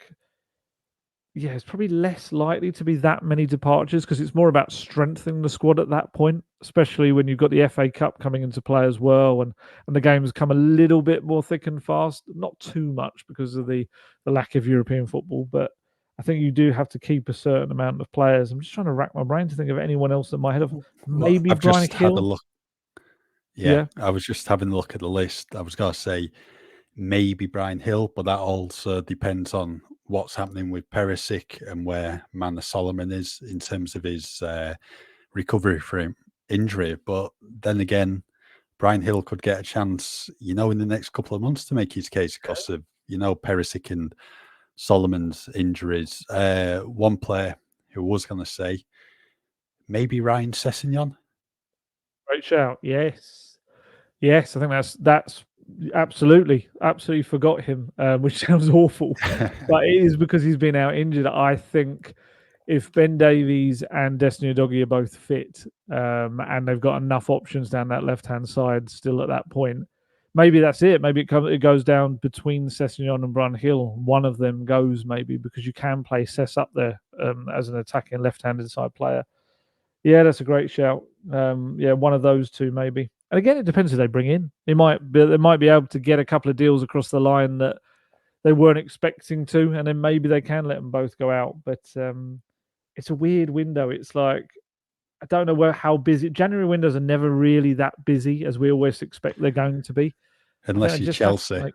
yeah, it's probably less likely to be that many departures because it's more about strengthening the squad at that point, especially when you've got the FA Cup coming into play as well, and the games come a little bit more thick and fast. Not too much because of the lack of European football, but I think you do have to keep a certain amount of players. I'm just trying to rack my brain to think of anyone else that might have. Maybe I've Brian just had a Hill. look. Yeah. I was just having a look at the list. I was going to say maybe Brian Hill, but that also depends on what's happening with Perisic and where Manor Solomon is in terms of his recovery from injury. But then again, Brian Hill could get a chance, in the next couple of months to make his case because of, Perisic and Solomon's injuries. One player who was going to say maybe Ryan Sessegnon. Great shout. Yes, I think that's absolutely forgot him, which sounds awful, but it is because he's been out injured. I think if Ben Davies and Destiny Udogie are both fit, and they've got enough options down that left-hand side still at that point, maybe that's it. Maybe it goes down between Sessegnon and Brian Hill. One of them goes maybe because you can play Sess up there as an attacking left-handed side player. Yeah, that's a great shout. One of those two maybe. And again, it depends who they bring in. They might be able to get a couple of deals across the line that they weren't expecting to, and then maybe they can let them both go out. But it's a weird window. It's like, I don't know how busy. January windows are never really that busy as we always expect they're going to be. Unless you're Chelsea.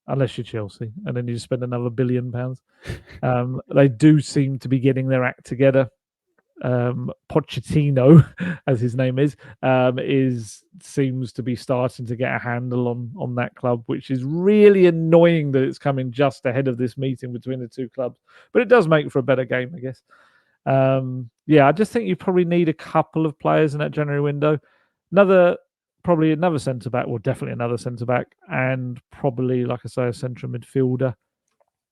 Unless you're Chelsea, and then you spend another £1 billion. They do seem to be getting their act together. Pochettino, as his name is seems to be starting to get a handle on that club, which is really annoying that it's coming just ahead of this meeting between the two clubs. But it does make for a better game, I guess. I just think you probably need a couple of players in that January window. Probably another centre back, or definitely another centre back, and probably, like I say, a central midfielder.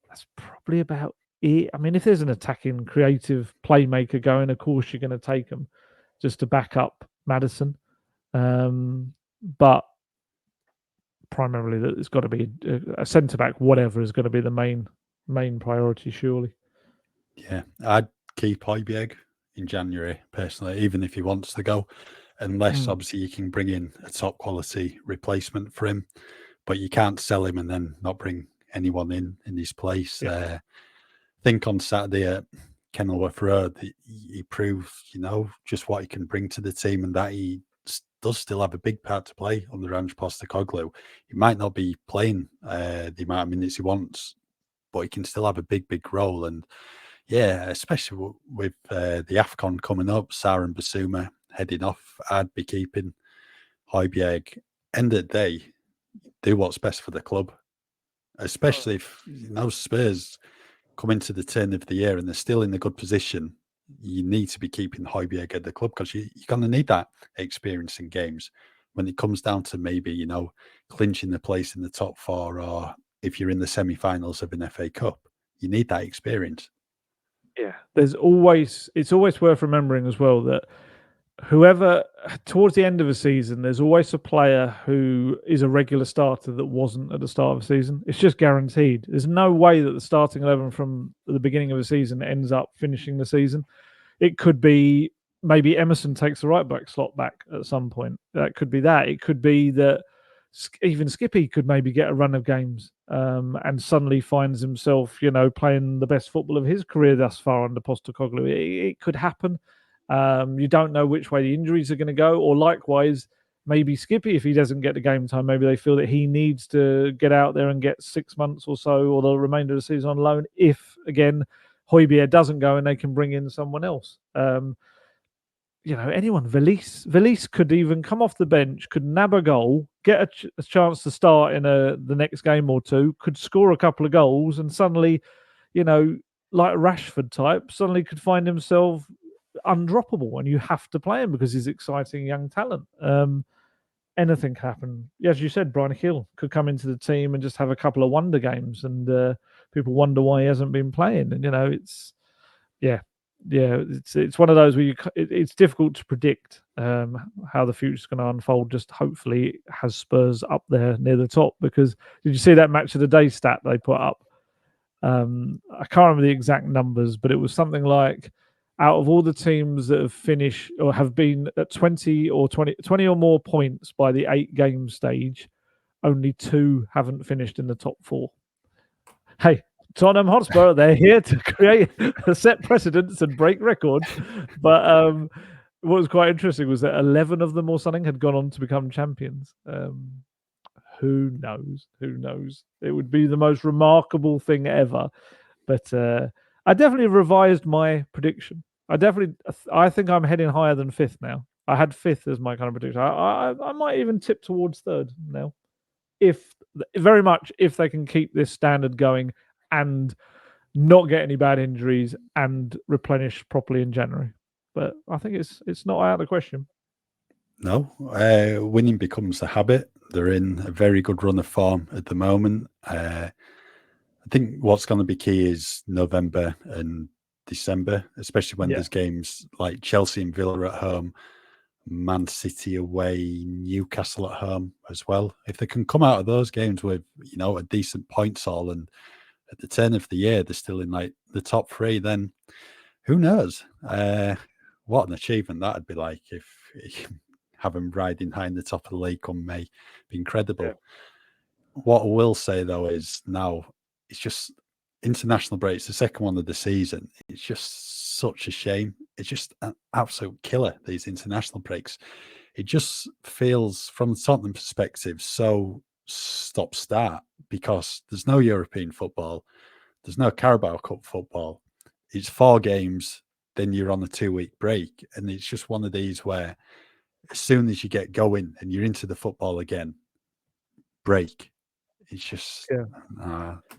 That's probably about it. I mean, if there's an attacking, creative playmaker going, of course you're going to take them just to back up Maddison. But primarily, it's got to be a centre back. Whatever is going to be the main priority, surely. Yeah, I'd keep Højbjerg in January personally, even if he wants to go, unless obviously you can bring in a top quality replacement for him, but you can't sell him and then not bring anyone in his place. I think on Saturday at Kenilworth Road, he proved, just what he can bring to the team, and that he does still have a big part to play under Ange Postecoglou. He might not be playing the amount of minutes he wants, but he can still have a big role. And yeah, especially with the AFCON coming up, Sarr and Basuma heading off, I'd be keeping Højbjerg. End of the day, do what's best for the club, especially if Spurs come into the turn of the year and they're still in a good position. You need to be keeping Højbjerg at the club because you're going to need that experience in games when it comes down to maybe, clinching the place in the top four, or if you're in the semi-finals of an FA Cup, you need that experience. Yeah, it's always worth remembering as well that whoever, towards the end of a season, there's always a player who is a regular starter that wasn't at the start of the season. It's just guaranteed. There's no way that the starting 11 from the beginning of the season ends up finishing the season. It could be maybe Emerson takes the right back slot back at some point. That could be that. It could be that even Skippy could maybe get a run of games and suddenly finds himself, playing the best football of his career thus far under Postecoglou. It could happen. You don't know which way the injuries are going to go, or likewise, maybe Skippy, if he doesn't get the game time, maybe they feel that he needs to get out there and get 6 months or so, or the remainder of the season on loan. If again Højbjerg doesn't go and they can bring in someone else. anyone. Velis could even come off the bench, could nab a goal, get a chance to start in the next game or two, could score a couple of goals, and suddenly, like Rashford type, suddenly could find himself undroppable, and you have to play him because he's exciting young talent. Anything can happen. As you said, Brian Hill could come into the team and just have a couple of wonder games, and people wonder why he hasn't been playing. And it's it's one of those where it's difficult to predict how the future's going to unfold. Just hopefully it has Spurs up there near the top, because did you see that match of the day stat they put up? I can't remember the exact numbers, but it was something like, out of all the teams that have finished or have been at 20 or more points by the 8-game stage, only 2 haven't finished in the top 4. Hey, Tottenham Hotspur, they're here to create set precedents and break records. But what was quite interesting was that 11 of them or something had gone on to become champions. Who knows? Who knows? It would be the most remarkable thing ever. But I definitely revised my prediction. I think I'm heading higher than 5th now. I had 5th as my kind of prediction. I might even tip towards 3rd now, if they can keep this standard going and not get any bad injuries and replenish properly in January. But I think it's not out of the question. No, winning becomes a habit. They're in a very good run of form at the moment. I think what's going to be key is November and December, especially when there's games like Chelsea and Villa at home, Man City away, Newcastle at home as well. If they can come out of those games with, a decent points haul, and at the turn of the year they're still in like the top 3, then who knows? What an achievement that'd be like if have them riding high in the top of the league come May. Be incredible. Yeah. What I will say though is now it's just international breaks, the second one of the season. It's just such a shame. It's just an absolute killer, these international breaks. It just feels, from the Tottenham perspective, so stop-start, because there's no European football, there's no Carabao Cup football. It's 4 games, then you're on a 2-week break, and it's just one of these where as soon as you get going and you're into the football again, break. It's just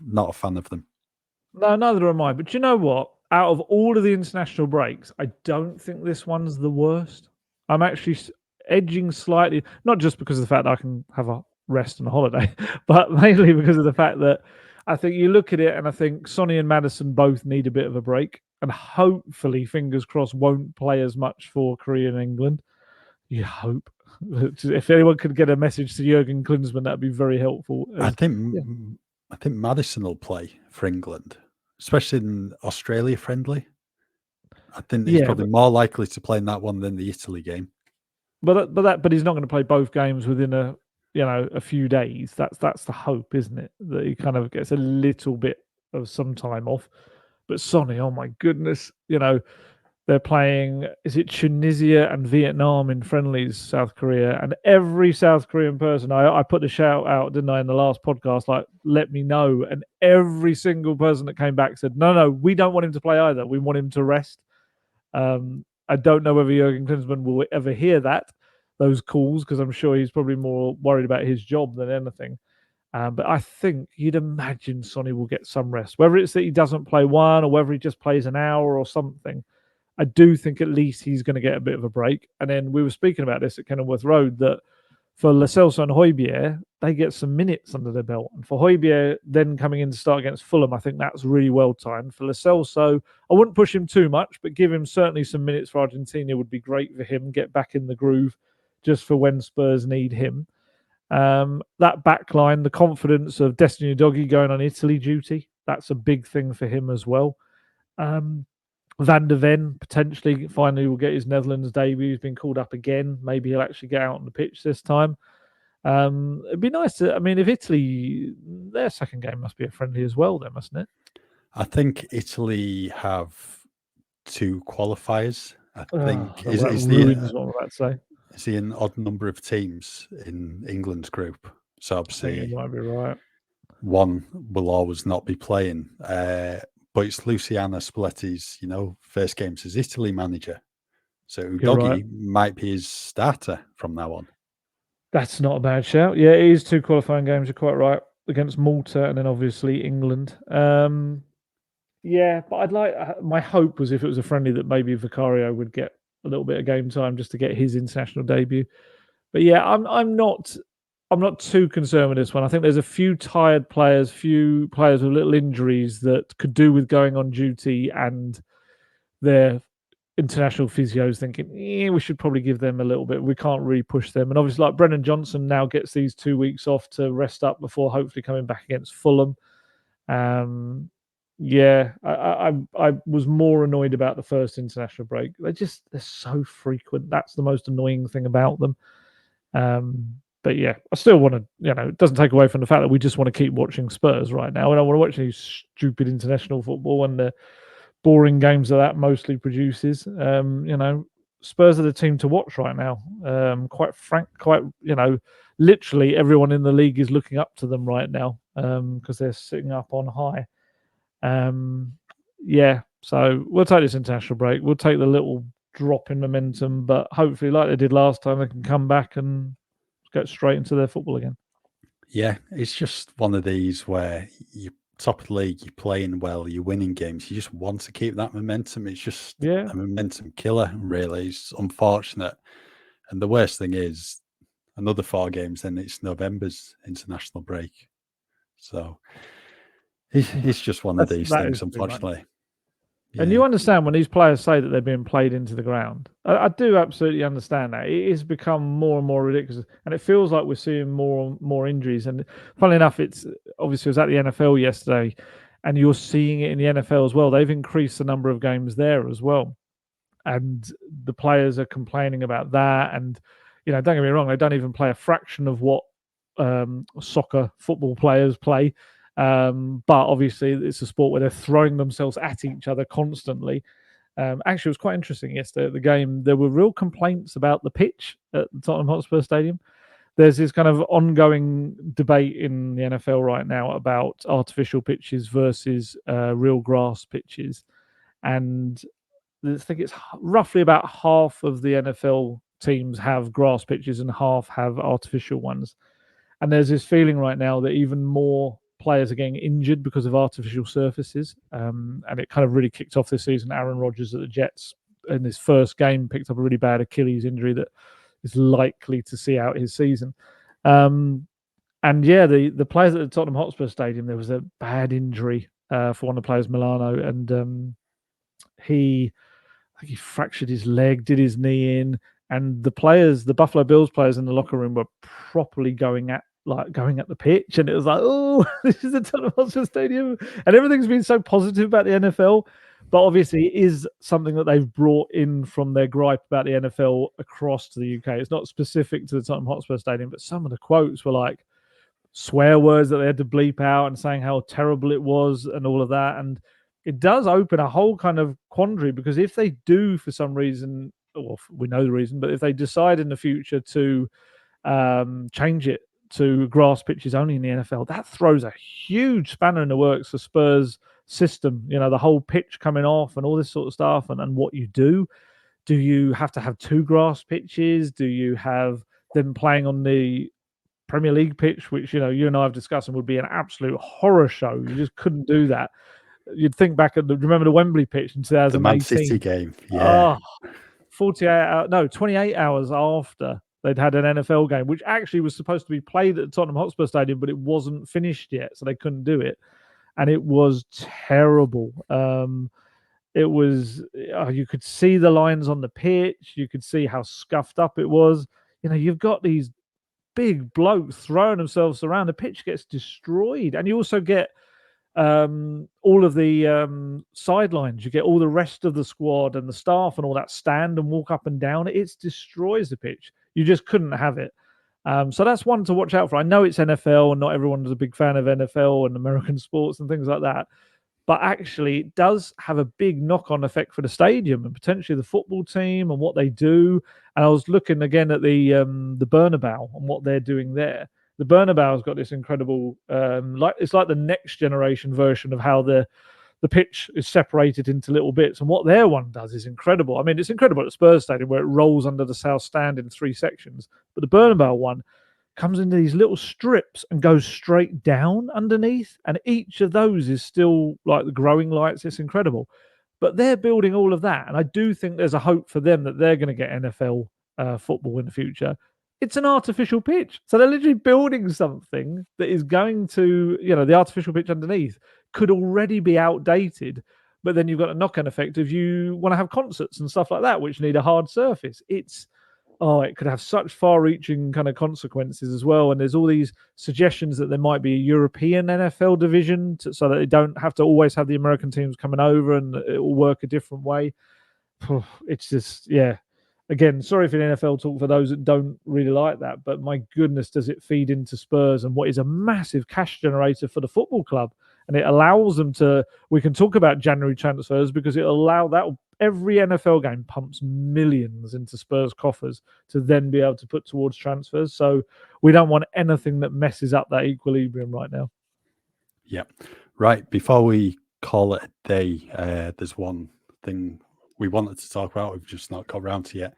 not a fan of them. No, neither am I. But you know what? Out of all of the international breaks, I don't think this one's the worst. I'm actually edging slightly, not just because of the fact that I can have a rest and a holiday, but mainly because of the fact that I think you look at it and I think Sonny and Maddison both need a bit of a break, and hopefully, fingers crossed, won't play as much for Korea and England. You hope. If anyone could get a message to Jurgen Klinsmann, that'd be very helpful. I think Maddison will play for England, especially in Australia friendly. I think he's probably more likely to play in that one than the Italy game. But he's not going to play both games within a few days. That's the hope, isn't it? That he kind of gets a little bit of some time off. But Sonny, oh my goodness, they're playing, is it Tunisia and Vietnam in friendlies, South Korea, and every South Korean person, I put the shout out, didn't I, in the last podcast, like, let me know. And every single person that came back said, no, we don't want him to play either. We want him to rest. I don't know whether Jurgen Klinsmann will ever hear those calls, because I'm sure he's probably more worried about his job than anything. But I think you'd imagine Sonny will get some rest, whether it's that he doesn't play one or whether he just plays an hour or something. I do think at least he's going to get a bit of a break. And then we were speaking about this at Kenilworth Road, that for Lo Celso and Højbjerg, they get some minutes under their belt. And for Højbjerg then coming in to start against Fulham, I think that's really well timed. For Lo Celso, I wouldn't push him too much, but give him certainly some minutes for Argentina would be great for him. Get back in the groove just for when Spurs need him. That back line, the confidence of Destiny Udogie going on Italy duty, that's a big thing for him as well. Van der Ven potentially finally will get his Netherlands debut. He's been called up again. Maybe he'll actually get out on the pitch this time. It'd be nice to, if Italy, their second game must be a friendly as well then, mustn't it? I think Italy have 2 qualifiers. I think is what I'm about to say. Is he an odd number of teams in England's group? So obviously, you might be right. One will always not be playing. But it's Luciano Spalletti's, first games as Italy manager. So You're Udogie right. might be his starter from now on. That's not a bad shout. Yeah, it is 2 qualifying games. You're quite right, against Malta and then obviously England. Yeah, but I'd like. My hope was if it was a friendly that maybe Vicario would get a little bit of game time just to get his international debut. But yeah, I'm not too concerned with this one. I think there's a few tired players, few players with little injuries that could do with going on duty, and their international physios thinking, we should probably give them a little bit. We can't really push them. And obviously, like Brennan Johnson now gets these 2 weeks off to rest up before hopefully coming back against Fulham. Yeah, I was more annoyed about the first international break. They're so frequent. That's the most annoying thing about them. But yeah, I still want to, it doesn't take away from the fact that we just want to keep watching Spurs right now. We don't want to watch any stupid international football and the boring games that mostly produces. Spurs are the team to watch right now. Literally everyone in the league is looking up to them right now because they're sitting up on high. Yeah, so we'll take this international break. We'll take the little drop in momentum, but hopefully, like they did last time, they can come back and get straight into their football again. Yeah, it's just one of these where you top of the league, you're playing well, you're winning games. You just want to keep that momentum. It's just Yeah, a momentum killer, really. It's unfortunate. And the worst thing is another 4 games, then it's November's international break. So it's just one of these that things, is too much. unfortunately. And you understand when these players say that they're being played into the ground. I do absolutely understand that. It has become more and more ridiculous. And it feels like we're seeing more and more injuries. And funnily enough, it's obviously it was at the NFL yesterday, and you're seeing it in the NFL as well. They've increased the number of games there as well. And the players are complaining about that. And, don't get me wrong, they don't even play a fraction of what soccer football players play. But obviously, it's a sport where they're throwing themselves at each other constantly. Actually, it was quite interesting yesterday at the game. There were real complaints about the pitch at the Tottenham Hotspur Stadium. There's this kind of ongoing debate in the NFL right now about artificial pitches versus real grass pitches. And I think it's roughly about half of the NFL teams have grass pitches and half have artificial ones. And there's this feeling right now that even more players are getting injured because of artificial surfaces. And it kind of really kicked off this season. Aaron Rodgers at the Jets in his first game picked up a really bad Achilles injury that is likely to see out his season. And yeah, the players at the Tottenham Hotspur Stadium, there was a bad injury for one of the players, Milano, and he fractured his leg, did his knee in, and the Buffalo Bills players in the locker room were properly going at the pitch, and it was like, oh, this is the Tottenham Hotspur Stadium, and everything's been so positive about the NFL, but obviously it is something that they've brought in from their gripe about the NFL across to the UK. It's not specific to the Tottenham Hotspur Stadium, but some of the quotes were like swear words that they had to bleep out and saying how terrible it was and all of that, and it does open a whole kind of quandary because if they do, for some reason, well, we know the reason, but if they decide in the future to change it to grass pitches only in the NFL, that throws a huge spanner in the works for Spurs' system. The whole pitch coming off and all this sort of stuff, and what you do. Do you have to have 2 grass pitches? Do you have them playing on the Premier League pitch, which you and I have discussed, and would be an absolute horror show? You just couldn't do that. You'd think back at remember the Wembley pitch in 2018? The Man City game, yeah. 28 hours after they'd had an NFL game, which actually was supposed to be played at Tottenham Hotspur Stadium, but it wasn't finished yet, so they couldn't do it. And it was terrible. It was, you could see the lines on the pitch. You could see how scuffed up it was. You've got these big blokes throwing themselves around. The pitch gets destroyed. And you also get all of the sidelines. You get all the rest of the squad and the staff and all that stand and walk up and down. It destroys the pitch. You just couldn't have it. So that's one to watch out for. I know it's NFL and not everyone is a big fan of NFL and American sports and things like that. But actually, it does have a big knock-on effect for the stadium and potentially the football team and what they do. And I was looking again at the Bernabeu and what they're doing there. The Bernabeu's got this incredible, it's like the next generation version of how the the pitch is separated into little bits. And what their one does is incredible. I mean, it's incredible at the Spurs Stadium where it rolls under the South Stand in 3 sections. But the Bernabeu one comes into these little strips and goes straight down underneath. And each of those is still like the growing lights. It's incredible. But they're building all of that. And I do think there's a hope for them that they're going to get NFL football in the future. It's an artificial pitch. So they're literally building something that is going to, the artificial pitch underneath could already be outdated. But then you've got a knock-on effect if you want to have concerts and stuff like that, which need a hard surface. It could have such far-reaching kind of consequences as well. And there's all these suggestions that there might be a European NFL division so that they don't have to always have the American teams coming over and it will work a different way. It's just, Again, sorry for the NFL talk for those that don't really like that, but my goodness, does it feed into Spurs and what is a massive cash generator for the football club. And it allows them we can talk about January transfers because it'll allow that. Every NFL game pumps millions into Spurs coffers to then be able to put towards transfers. So we don't want anything that messes up that equilibrium right now. Yeah. Right. Before we call it a day, there's one thing we wanted to talk about. We've just not got around to yet.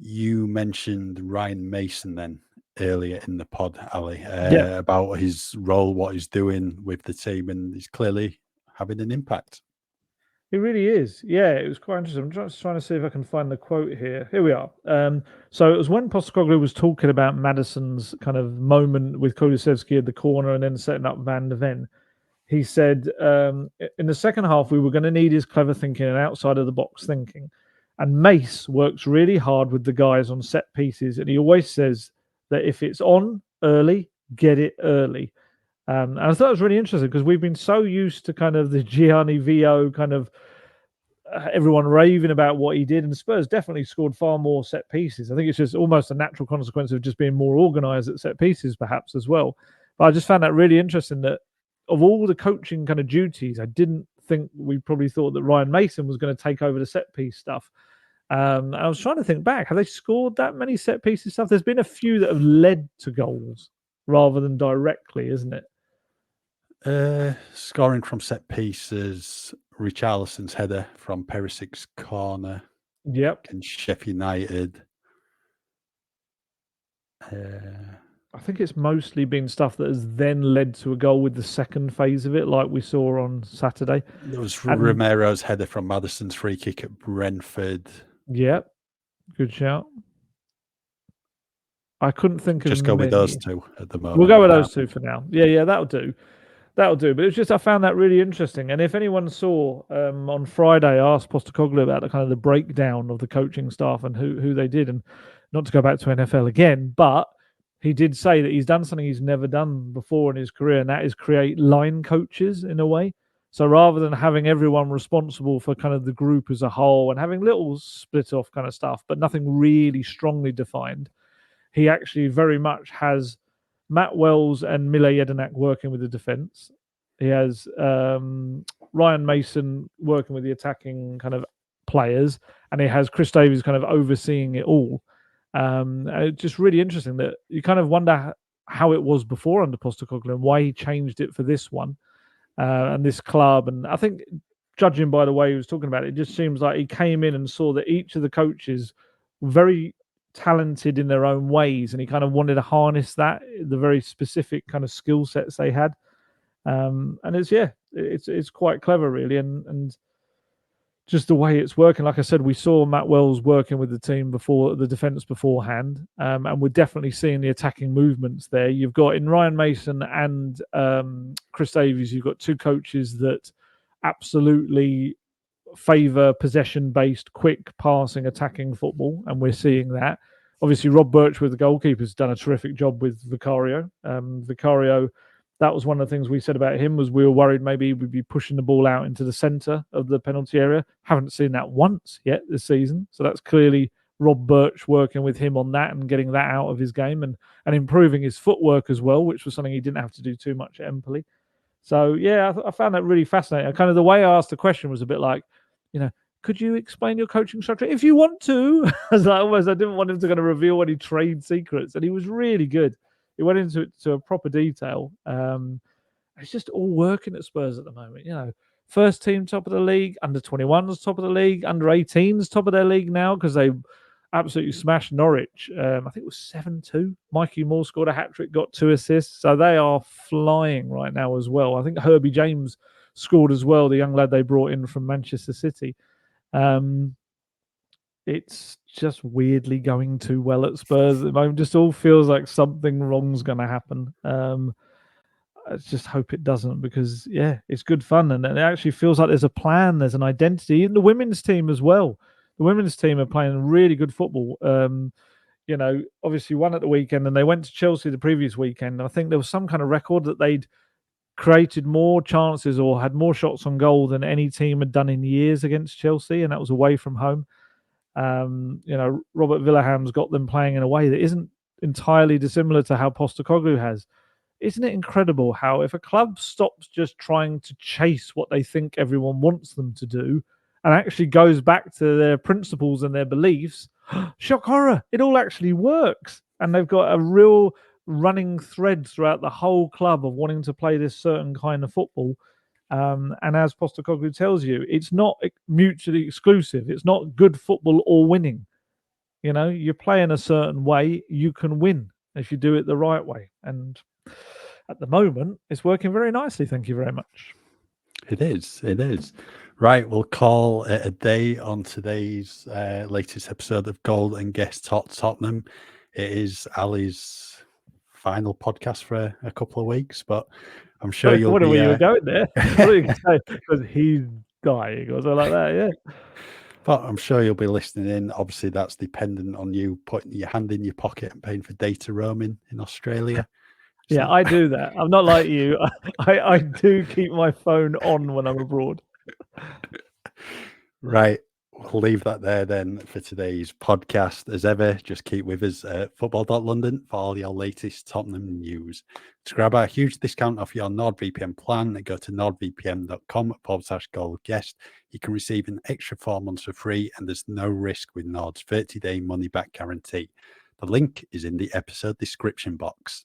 You mentioned Ryan Mason then earlier in the pod, Ali, about his role, what he's doing with the team, and he's clearly having an impact. He really is. Yeah, it was quite interesting. I'm just trying to see if I can find the quote here. Here we are. So it was when Postecoglou was talking about Maddison's kind of moment with Kulusevski at the corner and then setting up Van de Ven. He said, in the second half, we were going to need his clever thinking and outside of the box thinking. And Mace works really hard with the guys on set pieces. And he always says that if it's on early, get it early. And I thought it was really interesting because we've been so used to kind of the Gianni Vio kind of everyone raving about what he did. And Spurs definitely scored far more set pieces. I think it's just almost a natural consequence of just being more organised at set pieces, perhaps, as well. But I just found that really interesting that of all the coaching kind of duties, I didn't think we probably thought that Ryan Mason was going to take over the set piece stuff. I was trying to think back. Have they scored that many set pieces stuff? There's been a few that have led to goals rather than directly, isn't it? Scoring from set pieces, Richarlison's header from Perisic's corner. Yep. And Sheffield United. I think it's mostly been stuff that has then led to a goal with the second phase of it, like we saw on Saturday. There was Romero's header from Maddison's free kick at Brentford. Yep. Good shout. I couldn't think of Just go with those two at the moment. We'll go with those two for now. Yeah, that'll do. That'll do. But it's just I found that really interesting. And if anyone saw on Friday, I asked Postecoglou about the kind of the breakdown of the coaching staff and who they did, and not to go back to NFL again, but he did say that he's done something he's never done before in his career, and that is create line coaches in a way. So rather than having everyone responsible for kind of the group as a whole and having little split off kind of stuff, but nothing really strongly defined, he actually very much has Matt Wells and Mile Jedinak working with the defence. He has Ryan Mason working with the attacking kind of players, and he has Chris Davies kind of overseeing it all. It's just really interesting that you kind of wonder how it was before under Postecoglou and why he changed it for this one and this club. And I think, judging by the way he was talking about it, it just seems like he came in and saw that each of the coaches were very talented in their own ways, and he kind of wanted to harness that, the very specific kind of skill sets they had. And it's quite clever, really, and just the way it's working. Like I said, we saw Matt Wells working with the team before the defence beforehand, and we're definitely seeing the attacking movements there. You've got in Ryan Mason and Chris Davies, you've got two coaches that absolutely favour possession-based, quick passing, attacking football, and we're seeing that. Obviously, Rob Birch with the goalkeeper's done a terrific job with Vicario. Vicario, that was one of the things we said about him, was we were worried maybe we'd be pushing the ball out into the centre of the penalty area. Haven't seen that once yet this season. So that's clearly Rob Birch working with him on that and getting that out of his game and improving his footwork as well, which was something he didn't have to do too much at Empoli. So, yeah, I found that really fascinating. Kind of the way I asked the question was a bit like, could you explain your coaching structure if you want to? I didn't want him to kind of reveal any trade secrets. And he was really good. He went into it to a proper detail. It's just all working at Spurs at the moment. First team top of the league, under 21s top of the league, under 18s top of their league now because they absolutely smashed Norwich. I think it was 7-2. Mikey Moore scored a hat-trick, got 2 assists. So they are flying right now as well. I think Herbie James scored as well, the young lad they brought in from Manchester City. It's just weirdly going too well at Spurs at the moment. Just all feels like something wrong's going to happen. I just hope it doesn't because, yeah, it's good fun. And it actually feels like there's a plan, there's an identity. In the women's team as well. The women's team are playing really good football. Obviously won at the weekend and they went to Chelsea the previous weekend. I think there was some kind of record that they'd created more chances or had more shots on goal than any team had done in years against Chelsea, and that was away from home. Robert Villaham's got them playing in a way that isn't entirely dissimilar to how Postecoglou has. Isn't it incredible how if a club stops just trying to chase what they think everyone wants them to do and actually goes back to their principles and their beliefs, shock horror, it all actually works. And they've got a real running thread throughout the whole club of wanting to play this certain kind of football. And as Postecoglou tells you, it's not mutually exclusive. It's not good football or winning. You play in a certain way, you can win if you do it the right way. And at the moment, it's working very nicely. Thank you very much. It is. It is. Right, we'll call it a day on today's latest episode of Gold Guest Talk Tottenham. It is Ali's final podcast for a couple of weeks, but I'm sure you'll what be... What are you going there? What are you going to say? Because he's dying or something like that, yeah. But I'm sure you'll be listening in. Obviously, that's dependent on you putting your hand in your pocket and paying for data roaming in Australia. Yeah, I do that. I'm not like you. I do keep my phone on when I'm abroad. Right. We'll leave that there then for today's podcast. As ever, just keep with us at football.london for all your latest Tottenham news. To grab a huge discount off your NordVPN plan, go to nordvpn.com/goldguest. You can receive an extra 4 months for free, and there's no risk with Nord's 30-day money-back guarantee. The link is in the episode description box.